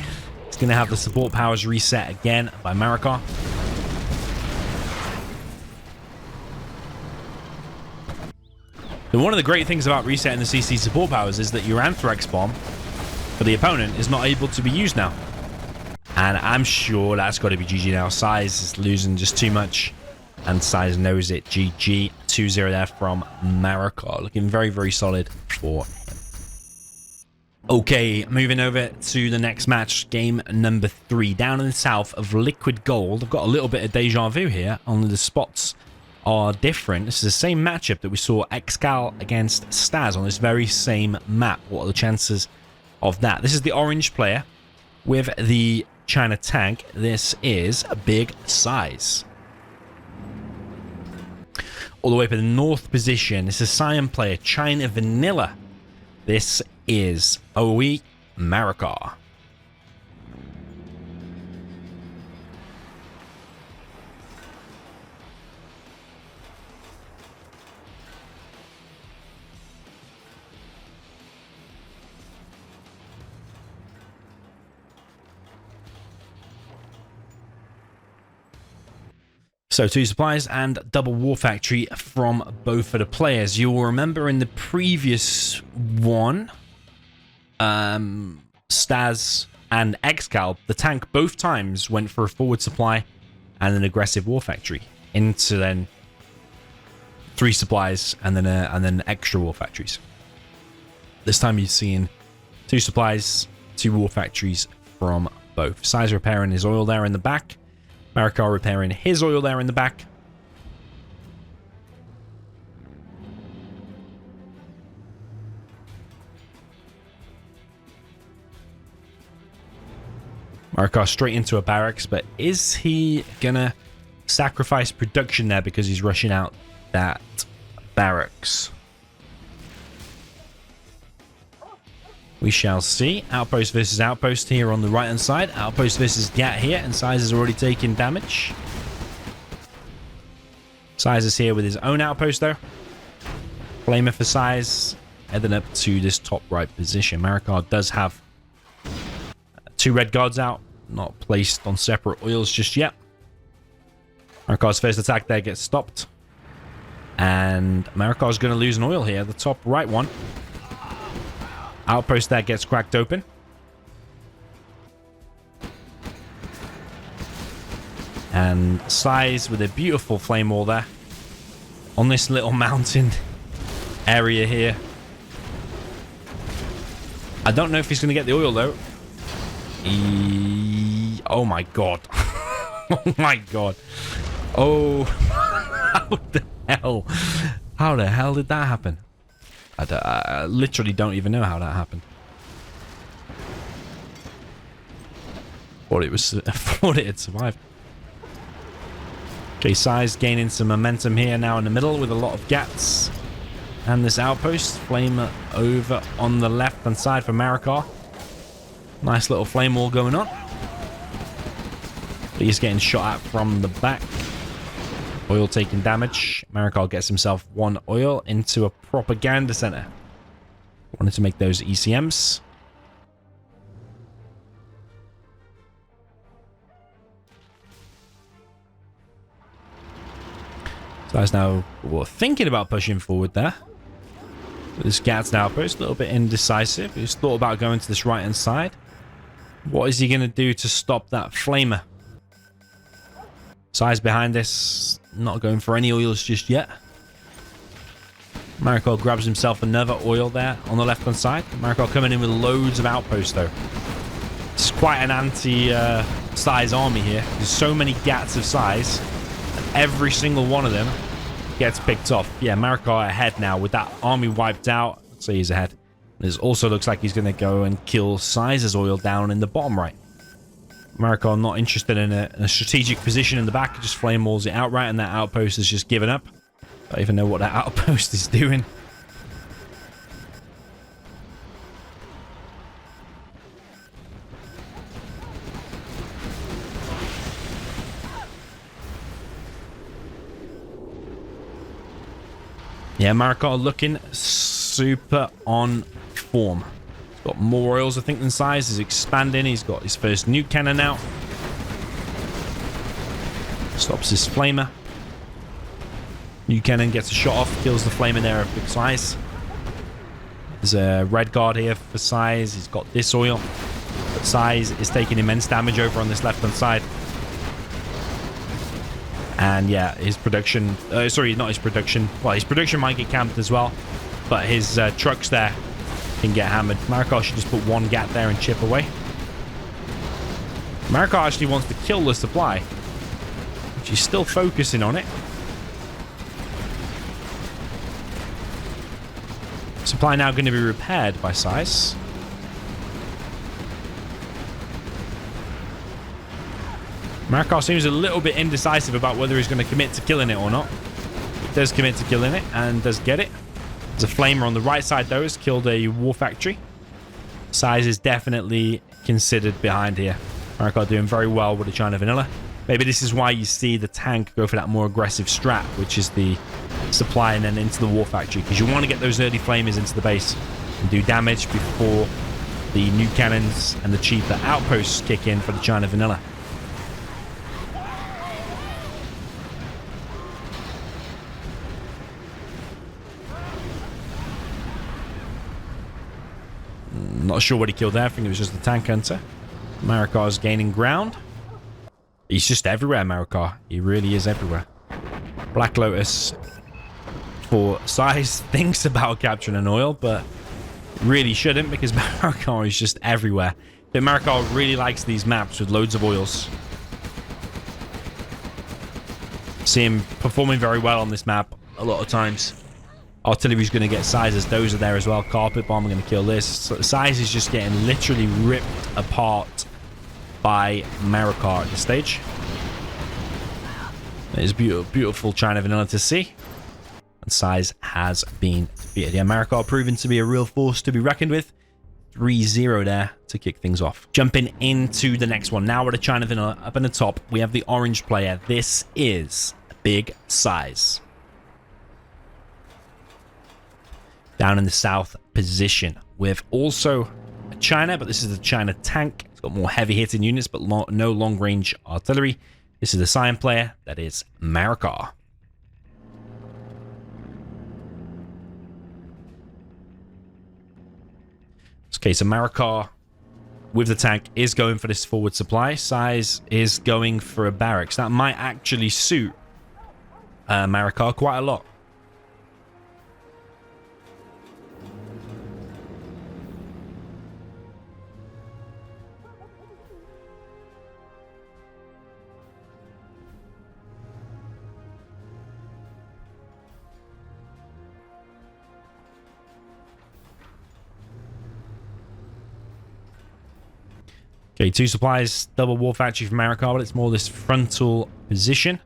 is going to have the support powers reset again by Marakar. And one of the great things about resetting the CC support powers is that your Anthrax bomb for the opponent is not able to be used now. And I'm sure that's got to be GG now. SiZe is losing just too much. And SiZe knows it. GG. 2-0 there from Marakar. Looking very, very solid for him. Okay, moving over to the next match, game number 3. Down in the south of Liquid Gold. I've got a little bit of deja vu here, only the spots are different. This is the same matchup that we saw Excal against Staz on this very same map. What are the chances of that? This is the orange player with the China tank. This is a big size. All the way to the north position, this is Cyan player, China Vanilla. This is OE Marakar. So 2 supplies and double war factory from both of the players. You'll remember in the previous one, Staz and Excal, the tank both times went for a forward supply and an aggressive war factory into then 3 supplies and then extra war factories. This time you're seeing 2 supplies, 2 war factories from both. SiZe repairing his oil there in the back. Marakar repairing his oil there in the back. Marakar straight into a barracks, but is he gonna sacrifice production there because he's rushing out that barracks? We shall see. Outpost versus outpost here on the right hand side. Outpost versus Gat here, and SiZe is already taking damage. SiZe is here with his own outpost though. Flamer for SiZe, heading up to this top right position. Marakar does have 2 red guards out, not placed on separate oils just yet. Marakar's first attack there gets stopped. And Marakar's going to lose an oil here, the top right one. Outpost there gets cracked open. And SiZe with a beautiful flame wall there. On this little mountain area here. I don't know if he's going to get the oil though. Oh my god. Oh my god. Oh. How the hell did that happen? I literally don't even know how that happened. Thought it had survived. Okay, SiZe gaining some momentum here now in the middle with a lot of gats. And this outpost. Flame over on the left-hand side for Marakar. Nice little flame wall going on. But he's getting shot at from the back. Oil taking damage. Marakar gets himself 1 oil into a propaganda center. Wanted to make those ECMs. So I was now thinking about pushing forward there. This Gat's outpost, a little bit indecisive. He's thought about going to this right-hand side. What is he going to do to stop that flamer? SiZe behind this, not going for any oils just yet. Marakar grabs himself another oil there on the left-hand side. Marakar coming in with loads of outposts though. It's quite an anti-SiZe army here. There's so many gats of SiZe. And every single one of them gets picked off. Yeah, Marakar ahead now with that army wiped out. So he's ahead. This also looks like he's going to go and kill SiZe's oil down in the bottom right. Marakar not interested in a strategic position in the back. Just flame walls it outright, and that outpost has just given up. Don't even know what that outpost is doing. Yeah, Marakar looking super on form. Got more oils, I think, than SiZe. He's expanding. He's got his first nuke cannon out. Stops his flamer. Nuke cannon gets a shot off. Kills the flamer there of big SiZe. There's a red guard here for SiZe. He's got this oil. But SiZe is taking immense damage over on this left-hand side. And yeah, his production... sorry, not his production. Well, his production might get camped as well. But his trucks there can get hammered. Marakar should just put one gap there and chip away. Marakar actually wants to kill the supply. She's still focusing on it. Supply now going to be repaired by SiZe. Marakar seems a little bit indecisive about whether he's going to commit to killing it or not. He does commit to killing it and does get it. There's a flamer on the right side though. Has killed a war factory. SiZe is definitely considered behind here. Marakar doing very well with the China Vanilla. Maybe this is why you see the tank go for that more aggressive strat, which is the supply and then into the war factory, because you want to get those early flamers into the base and do damage before the new cannons and the cheaper outposts kick in for the China Vanilla. Not sure what he killed there. I think it was just the tank hunter. Marakar's gaining ground. He's just everywhere, Marakar. He really is everywhere. Black Lotus for SiZe thinks about capturing an oil, but really shouldn't, because Marakar is just everywhere. But Marakar really likes these maps with loads of oils. See him performing very well on this map a lot of times. Artillery's going to get SiZe's dozer there as well. Carpet bomb going to kill this. So SiZe is just getting literally ripped apart by Marakar at this stage. It is beautiful China Vanilla to see. And SiZe has been defeated. Yeah, Marakar proven to be a real force to be reckoned with. 3-0 there to kick things off. Jumping into the next one. Now with the China Vanilla up in the top, we have the orange player. This is Big SiZe. Down in the south position with also a China, but this is the China tank. It's got more heavy hitting units, but no long range artillery. This is the Cyan player. That is Marakar. Okay, so Marakar with the tank is going for this forward supply. SiZe is going for a barracks. That might actually suit Marakar quite a lot. Okay, 2 supplies, double war factory from Marakar, but it's more this frontal position.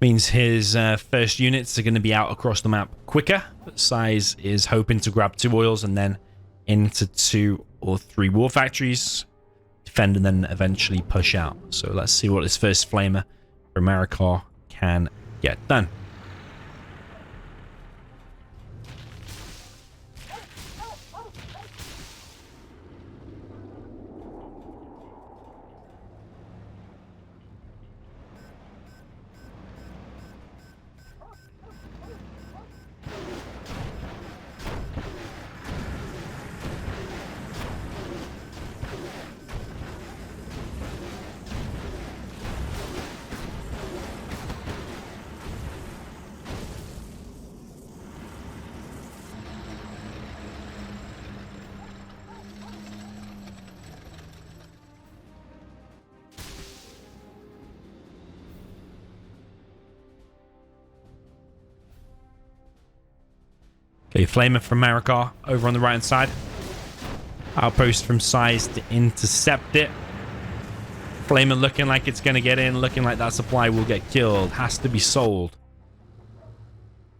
Means his first units are going to be out across the map quicker. But SiZe is hoping to grab 2 oils and then into 2 or 3 war factories. Defend and then eventually push out. So let's see what this first flamer from Marakar can get done. Okay, flamer from Marakar over on the right hand side. Outpost from SiZe to intercept it. Flamer looking like it's going to get in, looking like that supply will get killed. Has to be sold.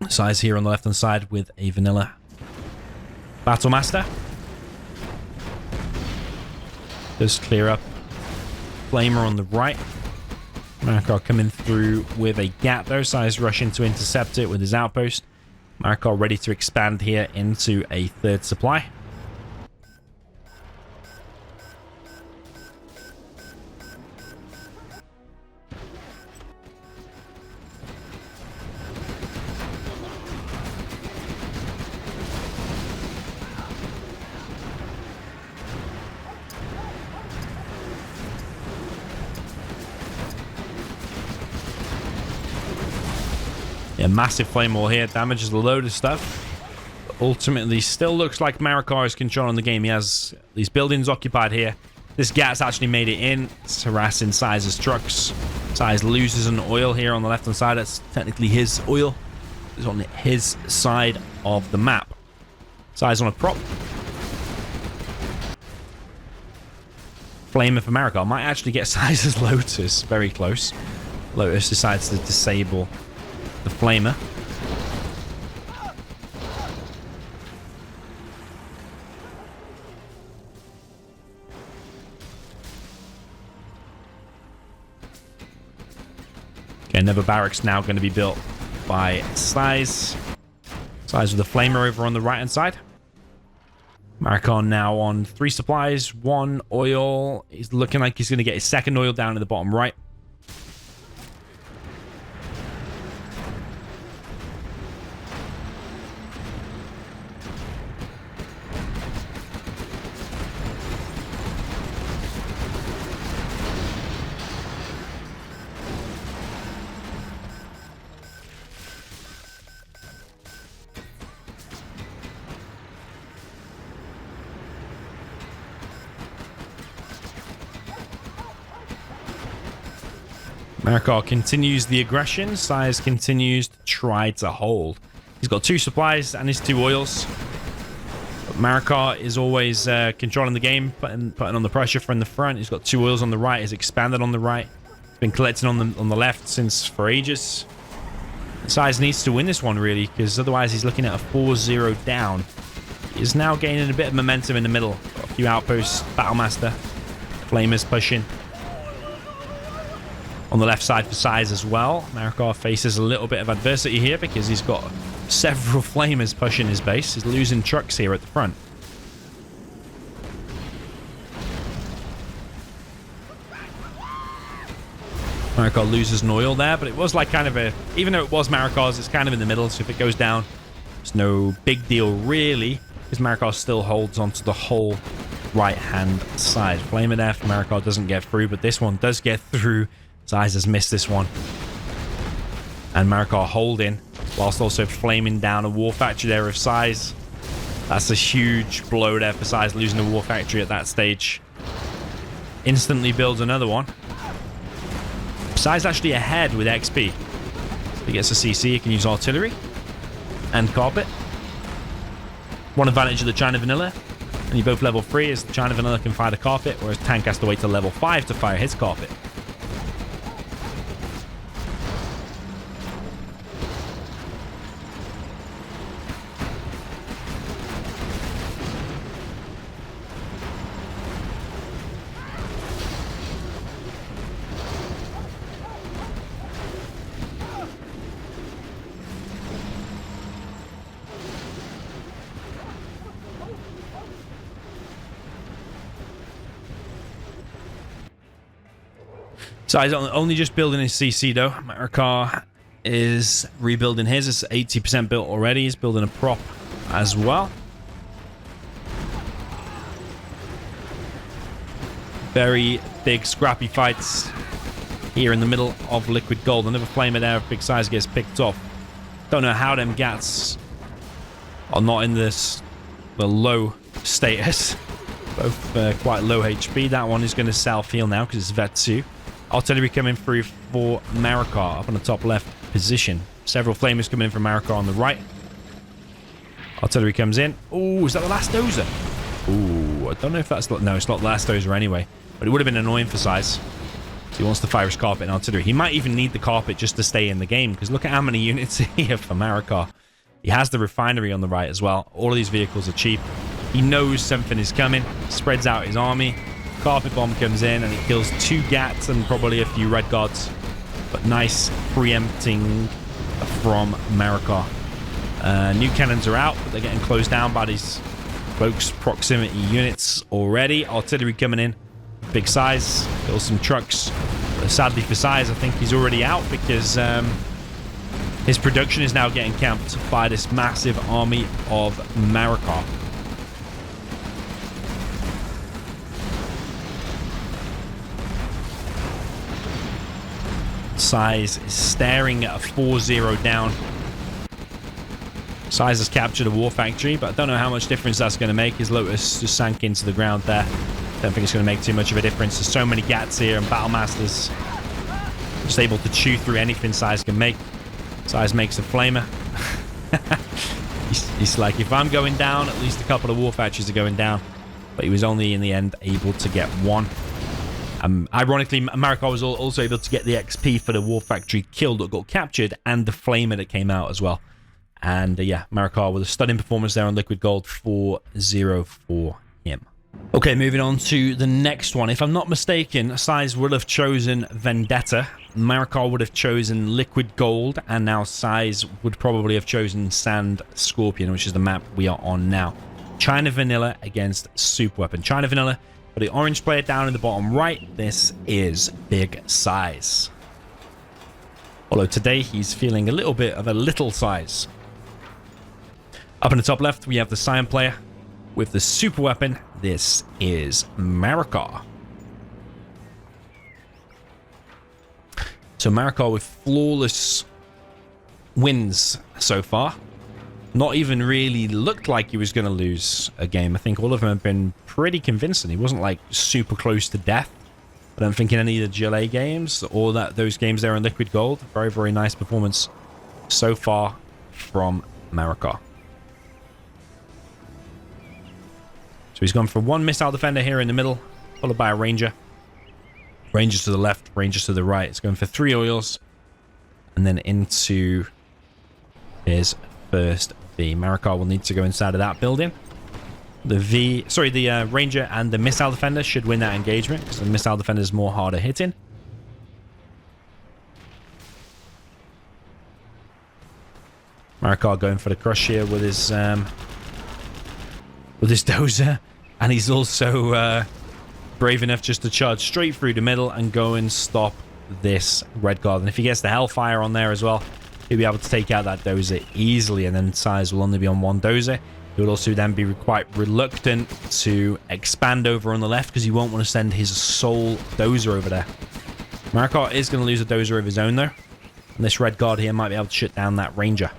SiZe here on the left hand side with a vanilla Battlemaster. Just clear up. Flamer on the right. Marakar coming through with a gap though. SiZe rushing to intercept it with his outpost. Marakar ready to expand here into a 3rd supply. Yeah, massive flame wall here. Damages a load of stuff. Ultimately, still looks like Marakar is controlling the game. He has these buildings occupied here. This Gat's actually made it in. It's harassing SiZe's trucks. SiZe loses an oil here on the left-hand side. That's technically his oil. It's on his side of the map. SiZe on a prop. Flamer for Marakar. Might actually get SiZe's Lotus. Very close. Lotus decides to disable the Flamer. Okay, another barracks now going to be built by SiZe. SiZe with the Flamer over on the right-hand side. Marakar now on 3 supplies, 1 oil. He's looking like he's going to get his second oil down in the bottom right. Marakar continues the aggression. SiZe continues to try to hold. He's got 2 supplies and his 2 oils. But Marakar is always controlling the game, putting on the pressure from the front. He's got 2 oils on the right. He's expanded on the right. He's been collecting on the left for ages. SiZe needs to win this one, really, because otherwise he's looking at a 4-0 down. He's now gaining a bit of momentum in the middle. Got a few outposts. Battlemaster. Flamers pushing. On the left side for SiZe as well. Marakar faces a little bit of adversity here because he's got several Flamers pushing his base. He's losing trucks here at the front. Marakar loses an oil there, but it was like kind of a... Even though it was Marakar's, it's kind of in the middle, so if it goes down, it's no big deal really, because Marakar still holds onto the whole right-hand side. Flamer there for Marakar doesn't get through, but this one does get through. SiZe has missed this one. And Marakar holding, whilst also flaming down a war factory there of SiZe. That's a huge blow there for SiZe, losing a war factory at that stage. Instantly builds another one. SiZe actually ahead with XP. If he gets a CC, he can use artillery and carpet. One advantage of the China Vanilla, and you both level 3, is the China Vanilla can fire the carpet, whereas Tank has to wait till level 5 to fire his carpet. So he's only just building his CC though. Marakar is rebuilding his. It's 80% built already. He's building a prop as well. Very big scrappy fights here in the middle of Liquid Gold. Another Flamer there of big size gets picked off. Don't know how them Gats are not in the low status. Both quite low HP. That one is going to self-heal now because it's Vetsu. Artillery coming through for Marakar up on the top left position. Several Flamers coming in from Marakar on the right. Artillery comes in. Oh, is that the last dozer? Oh, I don't know if that's... No, it's not the last dozer anyway. But it would have been annoying for SiZe. So he wants to fire his carpet and artillery. He might even need the carpet just to stay in the game, because look at how many units here for Marakar. He has the refinery on the right as well. All of these vehicles are cheap. He knows something is coming. Spreads out his army. Carpet bomb comes in and it kills 2 Gats and probably a few Red Guards. But nice preempting from Marakar. New cannons are out, but they're getting closed down by these close proximity units already. Artillery coming in. Big SiZe. Kills some trucks. But sadly for SiZe, I think he's already out because his production is now getting camped by this massive army of Marakar. SiZe is staring at a 4-0 down. SiZe has captured a war factory, but I don't know how much difference that's going to make. His Lotus just sank into the ground there. Don't think it's going to make too much of a difference. There's so many Gats here and Battle Masters. Just able to chew through anything SiZe can make. SiZe makes a flamer. he's like, if I'm going down, at least a couple of war factories are going down. But he was only in the end able to get one. Ironically, Marakar was also able to get the XP for the war factory kill that got captured and the flamer that came out as well. And yeah, Marakar with a stunning performance there on Liquid Gold, 4-0 for him. Okay, moving on to the next one. If I'm not mistaken, SiZe would have chosen Vendetta. Marakar would have chosen Liquid Gold, and now SiZe would probably have chosen Sand Scorpion, which is the map we are on now. China Vanilla against Super Weapon. China Vanilla, for the orange player down in the bottom right, this is Big SiZe. Although today he's feeling a little bit of a little SiZe. Up in the top left, we have the Cyan player with the super weapon. This is Marakar. So Marakar with flawless wins so far. Not even really looked like he was going to lose a game. I think all of them have been pretty convincing. He wasn't like super close to death. I don't think in any of the GLA games or those games there in Liquid Gold. Very, very nice performance so far from Marakar. So he's gone for one missile defender here in the middle, followed by a ranger. Rangers to the left, rangers to the right. It's going for 3 oils. And then into his first V. Marakar will need to go inside of that building. The ranger and the missile defender should win that engagement because the missile defender is more harder hitting. Marakar going for the crush here with his dozer, and he's also brave enough just to charge straight through the middle and go and stop this red guard. And if he gets the hellfire on there as well, he'll be able to take out that dozer easily, and then SiZe will only be on one dozer. He would also then be quite reluctant to expand over on the left because he won't want to send his sole dozer over there. Marakar is going to lose a dozer of his own though, and this red guard here might be able to shut down that ranger.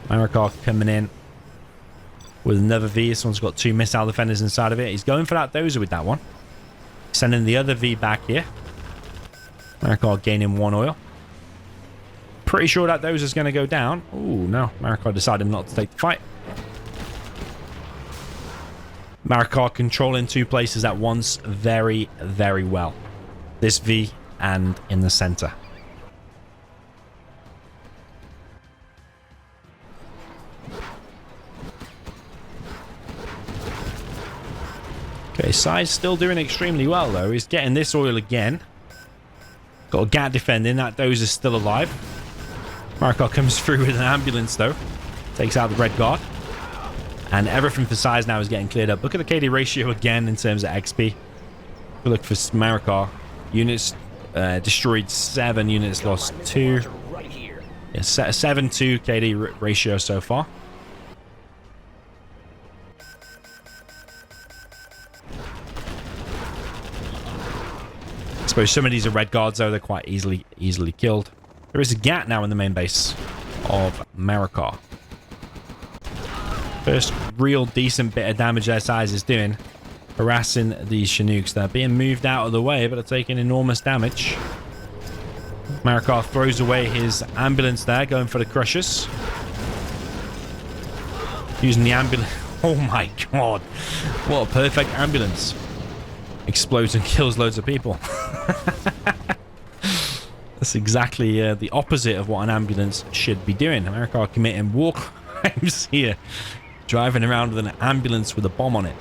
Marakar coming in with another V. This one's got 2 missile defenders inside of it. He's going for that dozer with that one. Sending the other V back here. Marakar gaining 1 oil. Pretty sure that dozer's going to go down. Oh no, Marakar decided not to take the fight. Marakar controlling 2 places at once very, very well. This V and in the center. Okay, SiZe still doing extremely well though. He's getting this oil again. Got a Gat defending. That dozer's still alive. Marakar comes through with an ambulance though. Takes out the red guard. And everything for SiZe now is getting cleared up. Look at the KD ratio again in terms of XP. Look for Marakar. Units destroyed 7, units lost 2. Yeah, 7-2 KD ratio so far. I suppose some of these are red guards though. They're quite easily killed. There is a Gat now in the main base of Marakar. First real decent bit of damage their SiZe is doing. Harassing these Chinooks. They're being moved out of the way, but are taking enormous damage. Marakar throws away his ambulance there, going for the crushers. Using the ambulance. Oh my god. What a perfect ambulance. Explodes and kills loads of people. That's exactly the opposite of what an ambulance should be doing. Marakar committing war crimes here. Driving around with an ambulance with a bomb on it.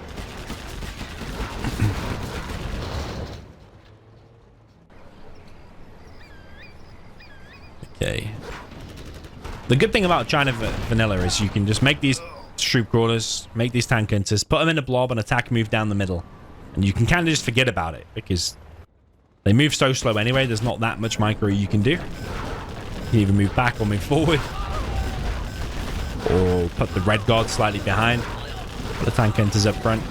Okay. The good thing about China Vanilla is you can just make these troop crawlers, make these tank hunters, put them in a blob and attack move down the middle. And you can kind of just forget about it because they move so slow anyway. There's not that much micro you can do. You can either move back or move forward. Or put the red guard slightly behind. Put the tank hunters up front.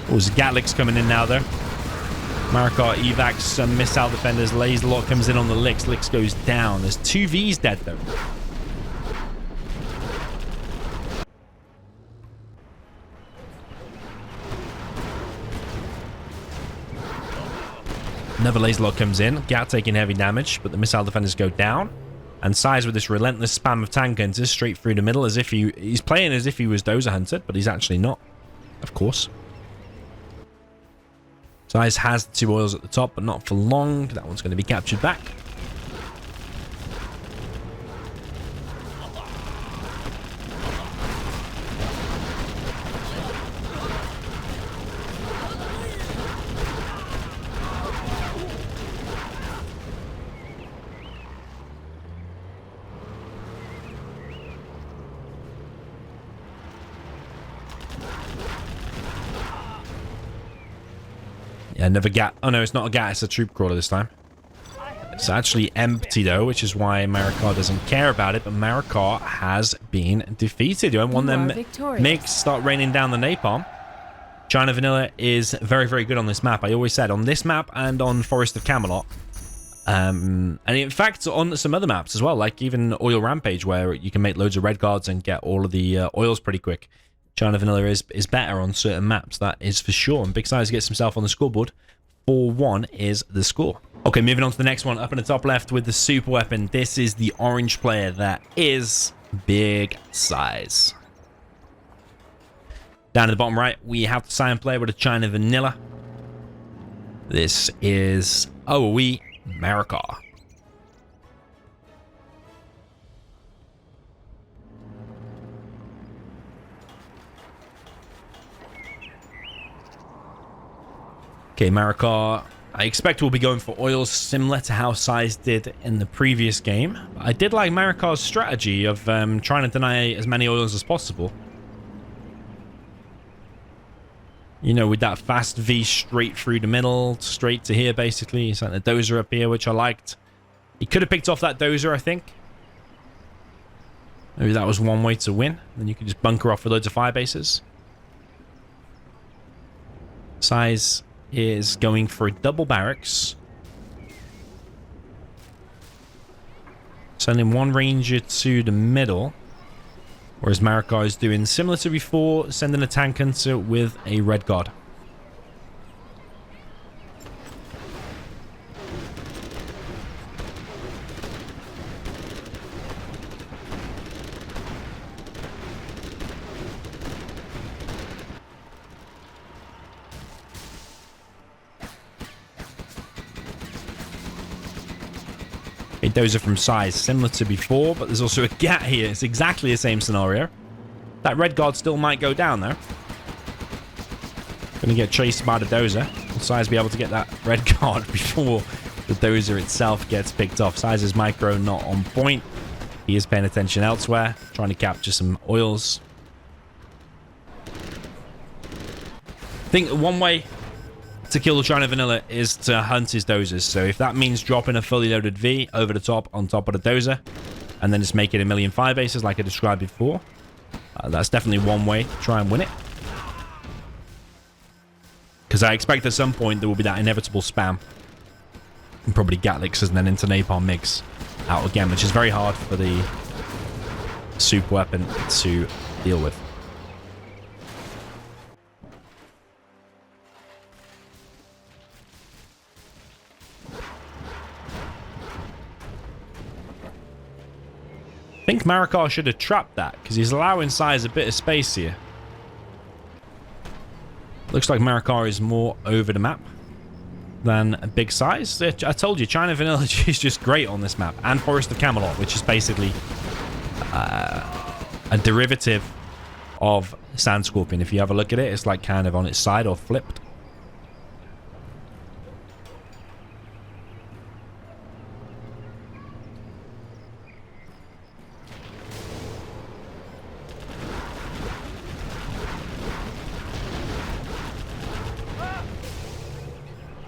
Oh, there's Gatliks coming in now though. Marakar evacs some missile defenders. Laser lock comes in on the Licks. Licks goes down. There's 2 Vs dead though. Another laser lock comes in. Gat taking heavy damage, but the missile defenders go down. And SiZe with this relentless spam of tank hunters straight through the middle as if he's playing as if he was Dozer hunted, but he's actually not, of course. SiZe has the 2 oils at the top, but not for long. That one's going to be captured back. Yeah, another gat. Oh no, it's not a gat, it's a troop crawler this time. It's actually empty though, which is why Marakar doesn't care about it, but Marakar has been defeated. You don't want them MiGs start raining down the napalm. China Vanilla is very, very good on this map. I always said on this map and on Forest of Camelot. And in fact, on some other maps as well, like even Oil Rampage, where you can make loads of red guards and get all of the oils pretty quick. China Vanilla is better on certain maps, that is for sure. And Big SiZe gets himself on the scoreboard. 4-1 is the score. Okay, moving on to the next one. Up in the top left with the super weapon. This is the orange player. That is Big SiZe. Down in the bottom right, we have the cyan player with a China Vanilla. This is OE Marakar. Okay, Marakar, I expect we'll be going for oils similar to how SiZe did in the previous game. I did like Marakar's strategy of trying to deny as many oils as possible. You know, with that fast V straight through the middle, straight to here, basically. He's like the dozer up here, which I liked. He could have picked off that dozer, I think. Maybe that was one way to win. Then you can just bunker off with loads of fire bases. SiZe is going for a double barracks. Sending one ranger to the middle. Whereas Marakar is doing similar to before, sending a tank hunter with a red guard. Those are from SiZe, similar to before, but there's also a gat here. It's exactly the same scenario. That red guard still might go down, though. Gonna get chased by the dozer. Will SiZe be able to get that red guard before the dozer itself gets picked off? SiZe's micro not on point. He is paying attention elsewhere, trying to capture some oils. I think one way to kill the China Vanilla is to hunt his dozers. So if that means dropping a fully loaded V over the top on top of the dozer and then just make it a million fire bases like I described before, that's definitely one way to try and win it. Because I expect at some point there will be that inevitable spam. And probably Gatlix and then into Napalm MiGs out again, which is very hard for the super weapon to deal with. I think Marakar should have trapped that because he's allowing SiZe a bit of space here. Looks like Marakar is more over the map than Big SiZe. I told you, China Vanilla is just great on this map. And Forest of Camelot, which is basically a derivative of Sand Scorpion. If you have a look at it, it's like kind of on its side or flipped.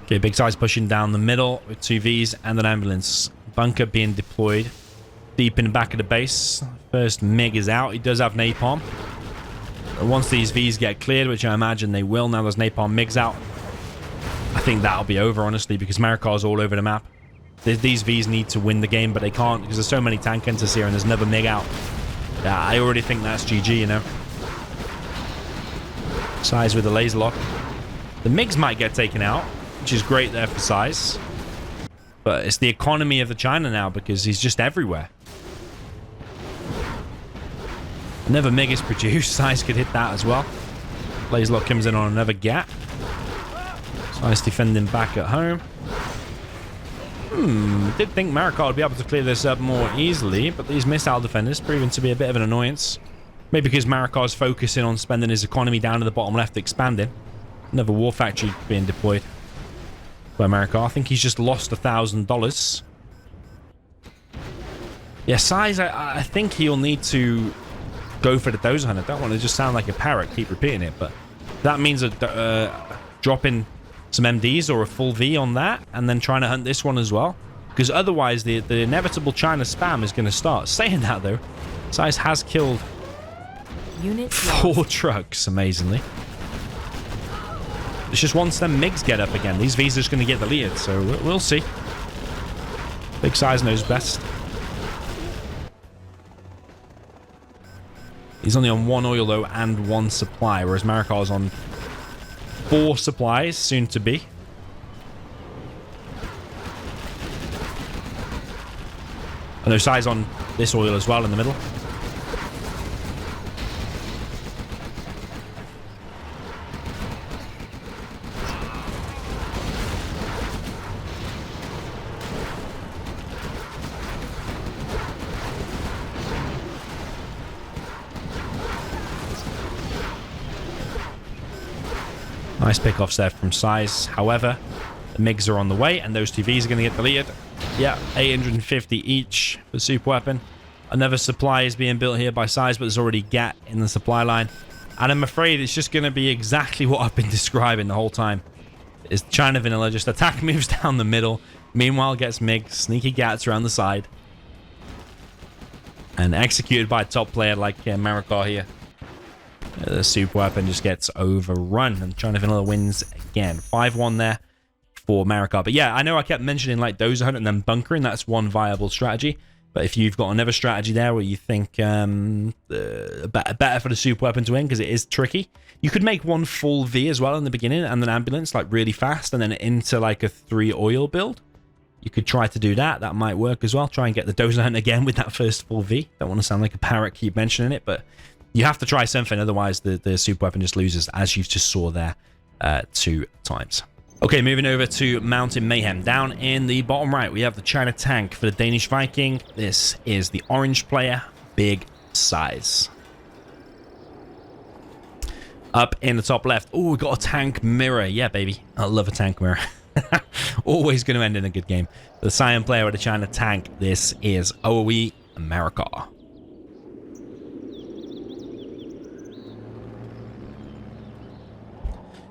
Okay, Big SiZe pushing down the middle with 2 Vs and an ambulance. Bunker being deployed deep in the back of the base. First MiG is out. He does have napalm. But once these Vs get cleared, which I imagine they will, now there's napalm MiGs out, I think that'll be over, honestly, because Marakar's all over the map. These Vs need to win the game, but they can't because there's so many tank hunters here and there's another MiG out. Yeah, I already think that's GG, you know. SiZe with the laser lock. The MiGs might get taken out. which is great there for SiZe. But it's the economy of the China now because he's just everywhere. Another MiG is produced. SiZe could hit that as well. Blazelock comes in on another gap. SiZe defending back at home. Did think Marakar would be able to clear this up more easily, but these missile defenders proving to be a bit of an annoyance. Maybe because Marakar's focusing on spending his economy down to the bottom left, expanding. Another war factory being deployed by Marakar. I think he's just lost $1,000. Yeah, SiZe, I think he'll need to go for the dozer hunt. I don't want to just sound like a parrot, keep repeating it, but that means dropping some MDs or a full V on that, and then trying to hunt this one as well. Because otherwise, the inevitable China spam is going to start. Saying that, though, SiZe has killed Unit 4 trucks, amazingly. It's just once them MiGs get up again, these V's are just going to get deleted, so we'll see. Big SiZe knows best. He's only on 1 oil, though, and 1 supply, whereas Marakar's on 4 supplies, soon to be. I know SiZe on this oil as well in the middle. Nice pickoffs there from SiZe. However, the MiGs are on the way, and those 2 Vs are going to get deleted. Yeah, 850 each for super weapon. Another supply is being built here by SiZe, but there's already a gap in the supply line. And I'm afraid it's just going to be exactly what I've been describing the whole time. Is China vanilla, just attack moves down the middle. Meanwhile, gets MiGs, sneaky gats around the side. And executed by a top player like Marakar here. The super weapon just gets overrun, and China vanilla wins again. 5-1 there for Marakar. But yeah, I know I kept mentioning like dozer hunt and then bunkering. That's one viable strategy. But if you've got another strategy there where you think better for the super weapon to win, because it is tricky, you could make 1 full V as well in the beginning, and then ambulance like really fast, and then into like a 3 oil build. You could try to do that. That might work as well. Try and get the dozer hunt again with that first full V. Don't want to sound like a parrot, keep mentioning it, but you have to try something, otherwise the super weapon just loses, as you just saw there 2 times. Okay, moving over to Mountain Mayhem. Down in the bottom right, we have the China tank for the Danish Viking. This is the orange player, Big SiZe. Up in the top left, oh, we got a tank mirror. Yeah, baby, I love a tank mirror. Always going to end in a good game. The cyan player with the China tank, this is OOE Marakar.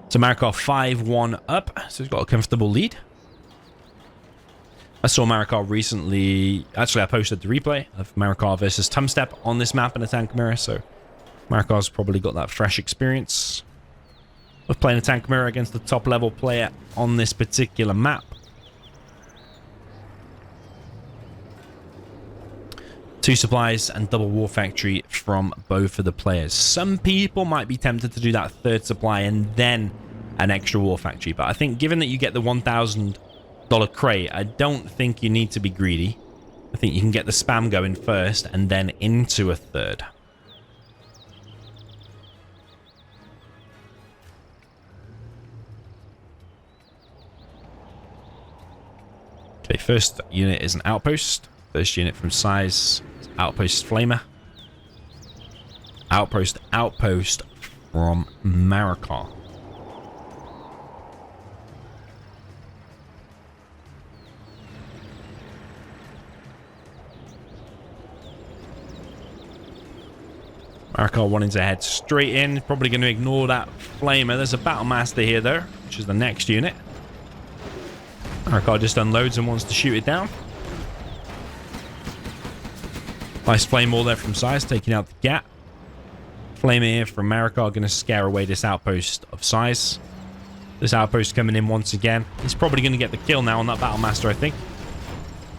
So Marakar 5-1 up, so he's got a comfortable lead. I saw Marakar recently, actually I posted the replay of Marakar versus Tumstep on this map in a tank mirror, so Marakar's probably got that fresh experience of playing a tank mirror against the top level player on this particular map. 2 supplies and double war factory from both of the players. Some people might be tempted to do that 3rd supply and then an extra war factory, but I think given that you get the $1,000 crate, I don't think you need to be greedy. I think you can get the spam going first and then into a 3rd. Okay, first unit is an outpost. First unit from SiZe, outpost flamer. Outpost from Marakar. Marakar wanting to head straight in, probably going to ignore that flamer. There's a battle master here though, which is the next unit. Marakar just unloads and wants to shoot it down. Nice flame wall there from SiZe, taking out the gap. Flame here from Marakar, going to scare away this outpost of SiZe. This outpost coming in once again. He's probably going to get the kill now on that battle master, I think.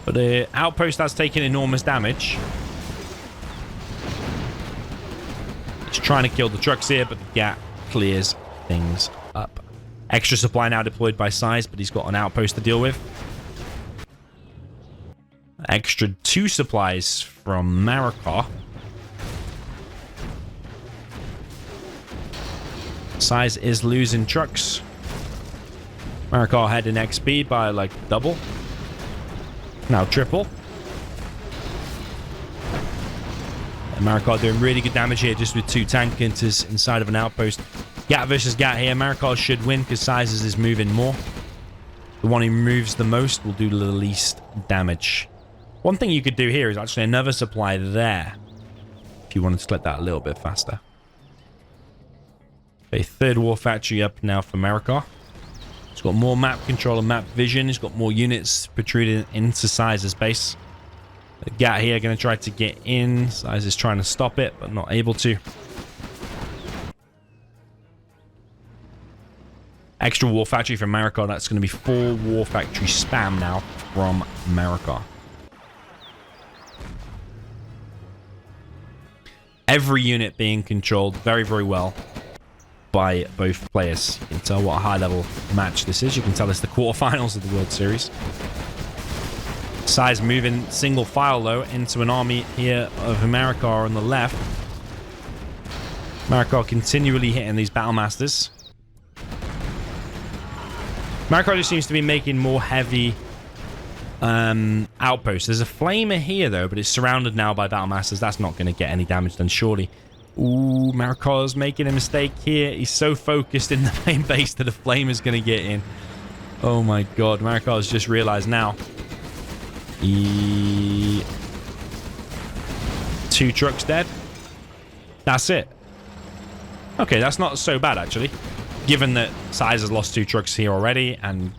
But the outpost has taken enormous damage. Trying to kill the trucks here, but the gap clears things up. Extra supply now deployed by SiZe, but he's got an outpost to deal with. Extra 2 supplies from Marakar. SiZe is losing trucks. Marakar had an XP by like double. Now triple. And Marakar doing really good damage here just with 2 tank hunters inside of an outpost. Gat versus Gat here. Marakar should win because SiZe is moving more. The one who moves the most will do the least damage. One thing you could do here is actually another supply there. If you wanted to split that a little bit faster. Okay, 3rd war factory up now for Marakar. It's got more map control and map vision. It's got more units protruding into SiZe's base. The Gat here going to try to get in. SiZe is trying to stop it, but not able to. Extra war factory from Marakar. That's going to be 4 war factory spam now from Marakar. Every unit being controlled very, very well by both players. You can tell what a high-level match this is. You can tell it's the quarterfinals of the World Series. SiZe moving single file, though, into an army here of Marakar on the left. Marakar continually hitting these Battle Masters. Marakar just seems to be making more heavy outposts. There's a flamer here, though, but it's surrounded now by Battle Masters. That's not going to get any damage done, surely. Ooh, Marakar's making a mistake here. He's so focused in the main base that a flame is going to get in. Oh my god, Marakar's just realized now. 2 trucks dead. That's it. Okay, that's not so bad, actually. Given that SiZe has lost 2 trucks here already, and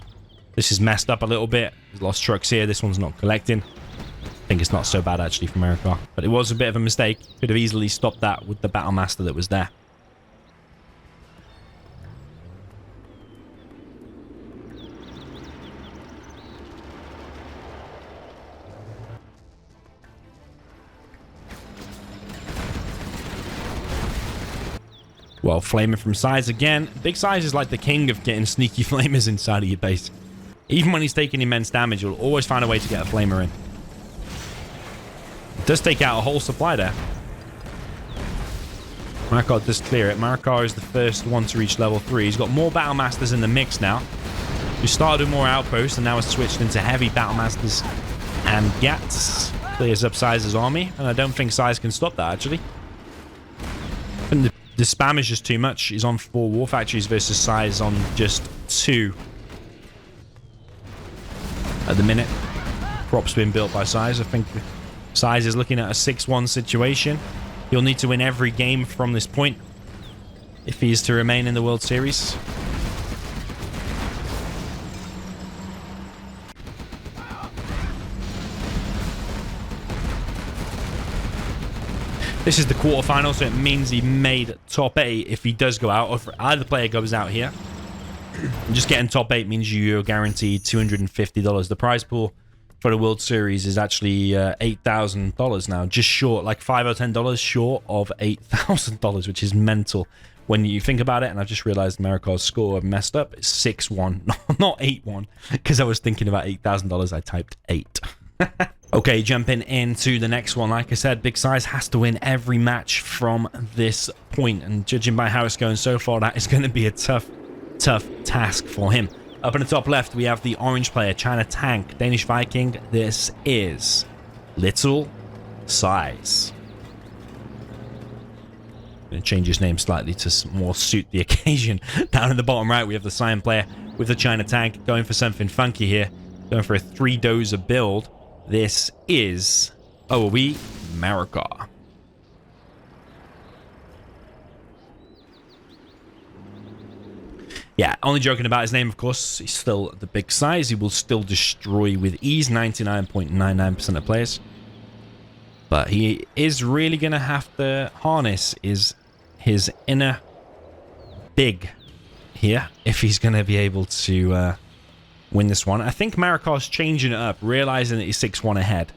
this is messed up a little bit. He's lost trucks here. This one's not collecting. I think it's not so bad, actually, for Marakar. But it was a bit of a mistake. Could have easily stopped that with the Battle Master that was there. Well, flaming from SiZe again. Big SiZe is like the king of getting sneaky flamers inside of your base. Even when he's taking immense damage, he'll always find a way to get a flamer in. Does take out a whole supply there. Marakar does clear it. Marakar is the first one to reach level 3. He's got more Battle Masters in the mix now. We started with more outposts and now has switched into heavy Battle Masters and Gats. Clears up SiZe's army, and I don't think SiZe can stop that, actually. I think the spam is just too much. He's on 4 war factories versus SiZe on just 2. At the minute, crop's been built by SiZe. I think SiZe is looking at a 6-1 situation. He'll need to win every game from this point if he is to remain in the World Series. This is the quarterfinal, so it means he made top 8 if he does go out, or if either player goes out here. Just getting top 8 means you're guaranteed $250. The prize pool for the World Series is actually $8,000 now, just short, like $5 or $10 short of $8,000, which is mental when you think about it. And I've just realized Marikar's score messed up. It's 6-1, not 8-1, because I was thinking about $8,000. I typed 8. Okay, jumping into the next one. Like I said, Big SiZe has to win every match from this point, and judging by how it's going so far, that is going to be a tough task for him. Up in the top left, we have the orange player, China Tank, Danish Viking. This is Little SiZe. I'm going to change his name slightly to more suit the occasion. Down in the bottom right, we have the Cyan player with the China Tank, going for something funky here, going for a 3-dozer build. This is OOE Marakar. Yeah, only joking about his name, of course. He's still the Big SiZe. He will still destroy with ease 99.99% of players. But he is really going to have to harness his inner big here if he's going to be able to win this one. I think Marakar's changing it up, realizing that he's 6-1 ahead.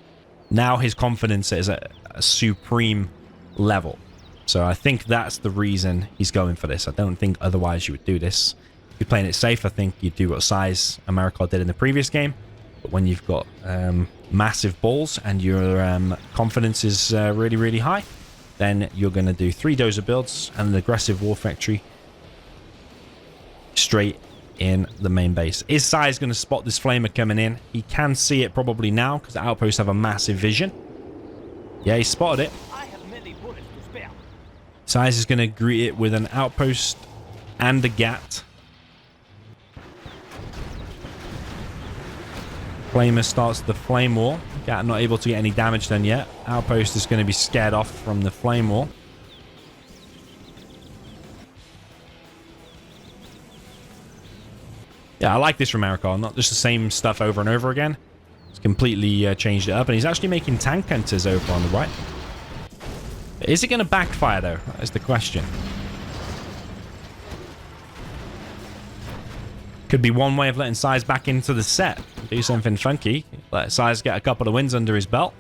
Now his confidence is at a supreme level. So I think that's the reason he's going for this. I don't think otherwise you would do this. If you're playing it safe, I think you do what SiZe and Marakar did in the previous game. But when you've got massive balls and your confidence is really, really high, then you're going to do 3 dozer builds and an aggressive war factory straight in the main base. Is SiZe going to spot this flamer coming in? He can see it probably now because the outposts have a massive vision. Yeah, he spotted it. I have many bullets to spare. SiZe is going to greet it with an outpost and a GAT. Flamer starts the flame wall. GAT not able to get any damage done yet. Outpost is going to be scared off from the flame wall. Yeah, I like this from Marakar. Not just the same stuff over and over again. He's completely changed it up. And he's actually making tank hunters over on the right. Is it going to backfire, though? That is the question. Could be one way of letting SiZe back into the set. Do something funky. Let SiZe get a couple of wins under his belt.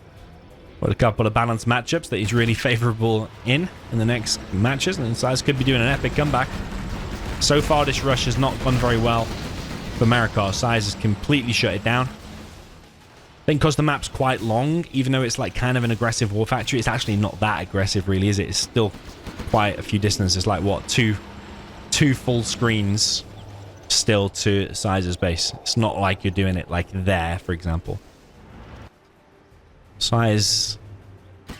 With a couple of balanced matchups that he's really favorable in the next matches. And SiZe could be doing an epic comeback. So far, this rush has not gone very well for Marakar. SiZe has completely shut it down. I think because the map's quite long, even though it's like kind of an aggressive war factory, it's actually not that aggressive really, is it? It's still quite a few distances, like what, two full screens still to SiZe's base. It's not like you're doing it like there, for example. SiZe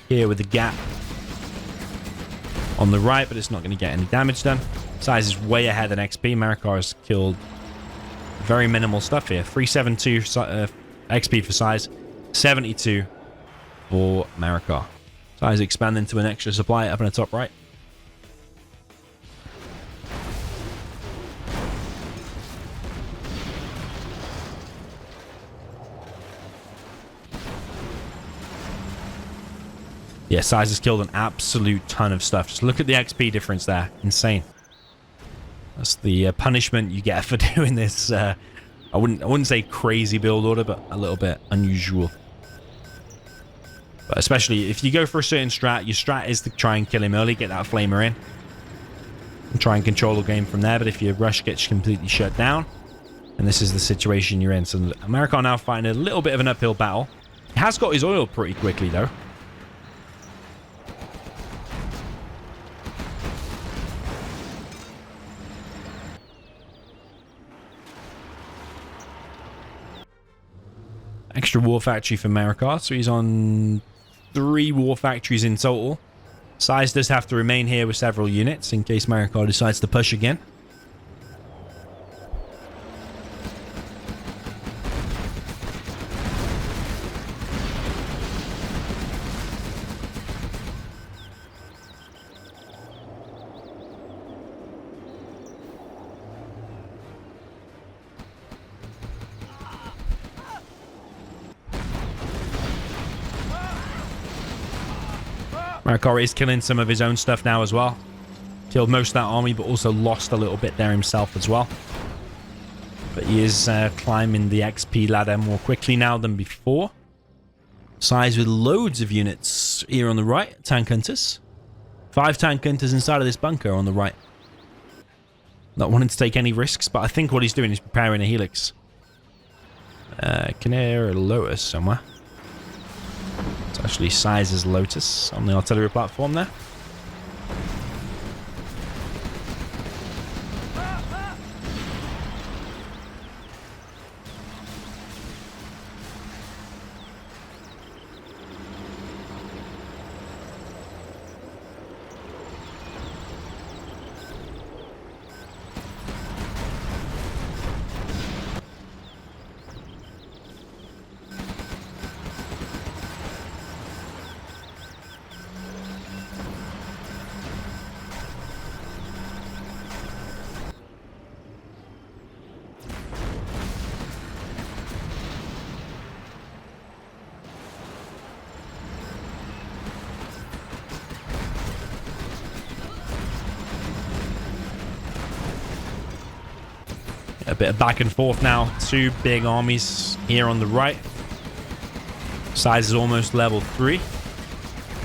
here with the gap on the right, but it's not going to get any damage done. SiZe is way ahead in XP. Marakar has killed very minimal stuff here. 372 XP for SiZe, 72 for Marakar. SiZe expanding to an extra supply up in the top right. Yeah, SiZe has killed an absolute ton of stuff. Just look at the XP difference there. Insane. That's the punishment you get for doing this. I wouldn't say crazy build order, but a little bit unusual. But especially if you go for a certain strat, your strat is to try and kill him early, get that flamer in, and try and control the game from there. But if your rush gets completely shut down, and this is the situation you're in. So Marakar now fighting a little bit of an uphill battle. He has got his oil pretty quickly, though. Extra war factory for Marakar, so he's on 3 war factories in total. SiZe does have to remain here with several units in case Marakar decides to push again. Marakar is killing some of his own stuff now as well. Killed most of that army, but also lost a little bit there himself as well. But he is climbing the XP ladder more quickly now than before. SiZe with loads of units here on the right. Tank hunters. 5 tank hunters inside of this bunker on the right. Not wanting to take any risks, but I think what he's doing is preparing a helix. Can hear a Lotus somewhere. It's actually SiZe's Lotus on the artillery platform there. A bit of back and forth now. 2 big armies here on the right. SiZe is almost level 3.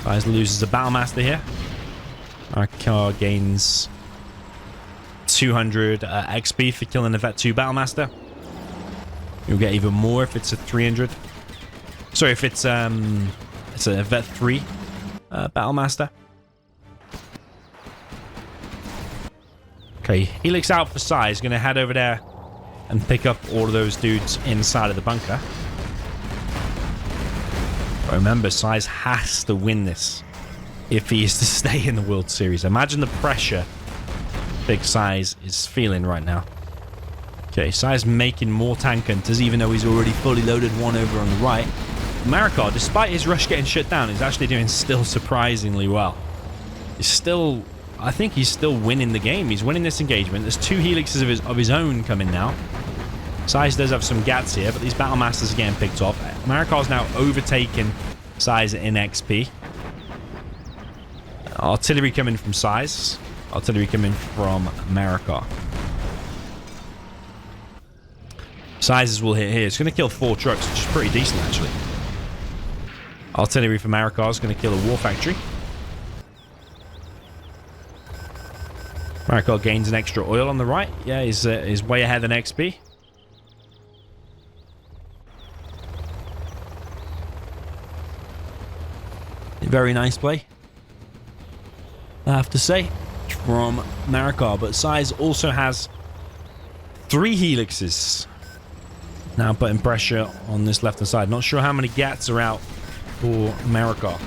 SiZe loses a battle master here. Marakar gains 200 XP for killing a Vet 2 Battlemaster. You'll get even more if it's a 300. Sorry, if it's a Vet 3 Battlemaster. Okay, Helix out for SiZe. Gonna head over there and pick up all of those dudes inside of the bunker. But remember, SiZe has to win this if he is to stay in the World Series. Imagine the pressure Big SiZe is feeling right now. Okay, SiZe making more tank hunters, even though he's already fully loaded one over on the right. Marakar, despite his rush getting shut down, is actually doing still surprisingly well. He's still... I think he's still winning the game. He's winning this engagement. There's 2 helixes of his own coming now. SiZe does have some gats here, but these battle masters are getting picked off. Marakar's now overtaken SiZe in XP. Artillery coming from SiZe. Artillery coming from Marakar. SiZe's will hit here. It's going to kill 4 trucks, which is pretty decent, actually. Artillery from Marakar is going to kill a war factory. Marakar gains an extra oil on the right. Yeah, he's way ahead in XP. Very nice play, I have to say, from Marakar. But SiZe also has 3 helixes. Now putting pressure on this left-hand side. Not sure how many gats are out for Marakar.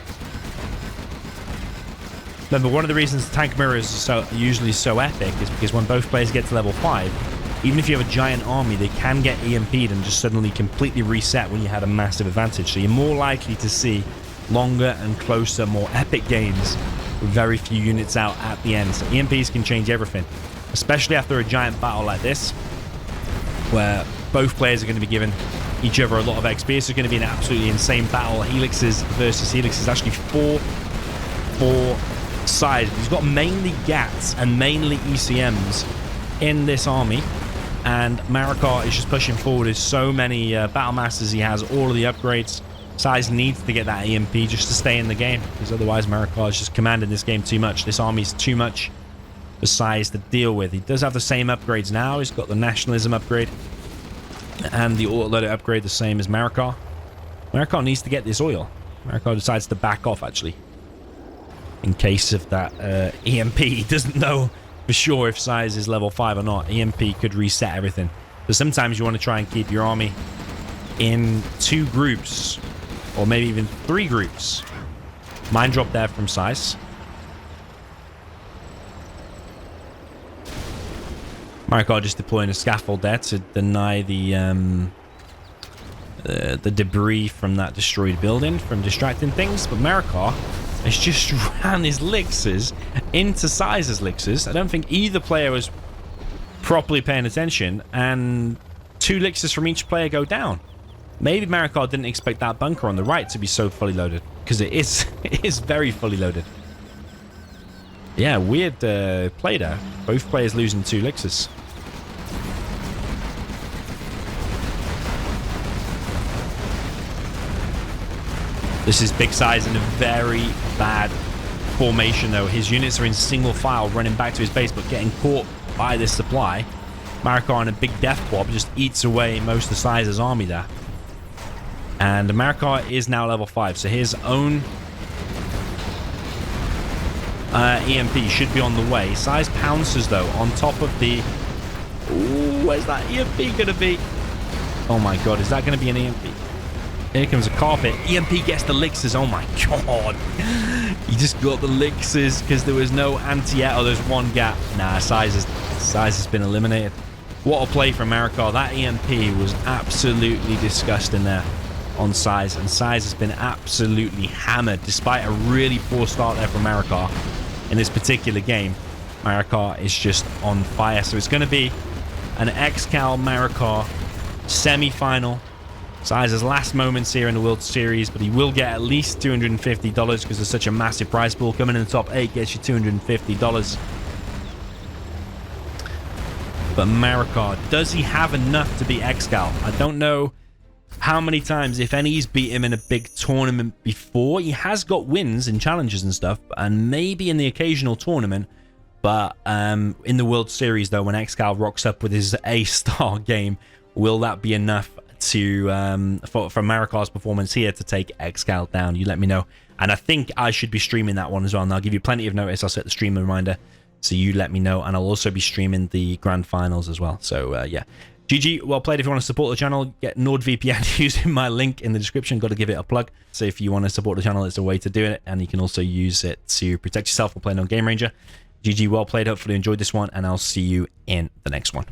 Remember, one of the reasons tank mirrors are usually so epic is because when both players get to level 5, even if you have a giant army, they can get EMP'd and just suddenly completely reset when you had a massive advantage. So you're more likely to see longer and closer, more epic games with very few units out at the end. So EMPs can change everything, especially after a giant battle like this, where both players are going to be giving each other a lot of XP. This is going to be an absolutely insane battle. Helixes versus helixes. Actually 4 for SiZe. He's got mainly GATs and mainly ECMs in this army, and Marakar is just pushing forward with so many battle masters. He has all of the upgrades. SiZe needs to get that EMP just to stay in the game, because otherwise Marakar is just commanding this game too much. This army is too much for SiZe to deal with. He does have the same upgrades now. He's got the nationalism upgrade and the autoloader upgrade, the same as Marakar. Marakar needs to get this oil. Marakar decides to back off, actually, in case of that EMP. He doesn't know for sure if SiZe is level 5 or not. EMP could reset everything. So sometimes you want to try and keep your army in 2 groups, or maybe even 3 groups. Mine drop there from SiZe. Marakar just deploying a scaffold there to deny the debris from that destroyed building from distracting things. But Marakar has just ran his elixirs into SiZe's elixirs. I don't think either player was properly paying attention, and 2 elixirs from each player go down. Maybe Marakar didn't expect that bunker on the right to be so fully loaded, because it is very fully loaded. Yeah, weird play there. Both players losing 2 elixirs. This is Big SiZe in a very bad formation, though. His units are in single file running back to his base, but getting caught by this supply. Marakar in a big death blob just eats away most of SiZe's army there. And Marakar is now level 5, so his own EMP should be on the way. SiZe pounces, though, on top of the... Ooh, where's that EMP going to be? Oh my god, is that going to be an EMP? Here comes a carpet. EMP gets the elixirs. Oh my god. He just got the elixirs because there was no anti-yet. Oh, there's 1 gap. Nah, SiZe has been eliminated. What a play from Marakar. That EMP was absolutely disgusting there on SiZe, and SiZe has been absolutely hammered despite a really poor start there from Marakar in this particular game. Marakar is just on fire. So it's going to be an XCal Marakar semi-final. SiZe's last moments here in the World Series, but he will get at least $250 because there's such a massive prize pool. Coming in the top 8 gets you $250. But Marakar, does he have enough to beat XCal? I don't know how many times, if any, he's beat him in a big tournament before. He has got wins in challenges and stuff, and maybe in the occasional tournament, But in the World Series, though, when xCal rocks up with his A-star game, will that be enough to for Marakar's performance here to take xCal down? You let me know. And I think I should be streaming that one as well. And I'll give you plenty of notice. I'll set the stream reminder. So you let me know. And I'll also be streaming the grand finals as well. So, yeah. GG, well played. If you want to support the channel, get NordVPN using my link in the description. Got to give it a plug. So if you want to support the channel, it's a way to do it. And you can also use it to protect yourself while playing on Game Ranger. GG, well played. Hopefully you enjoyed this one. And I'll see you in the next one.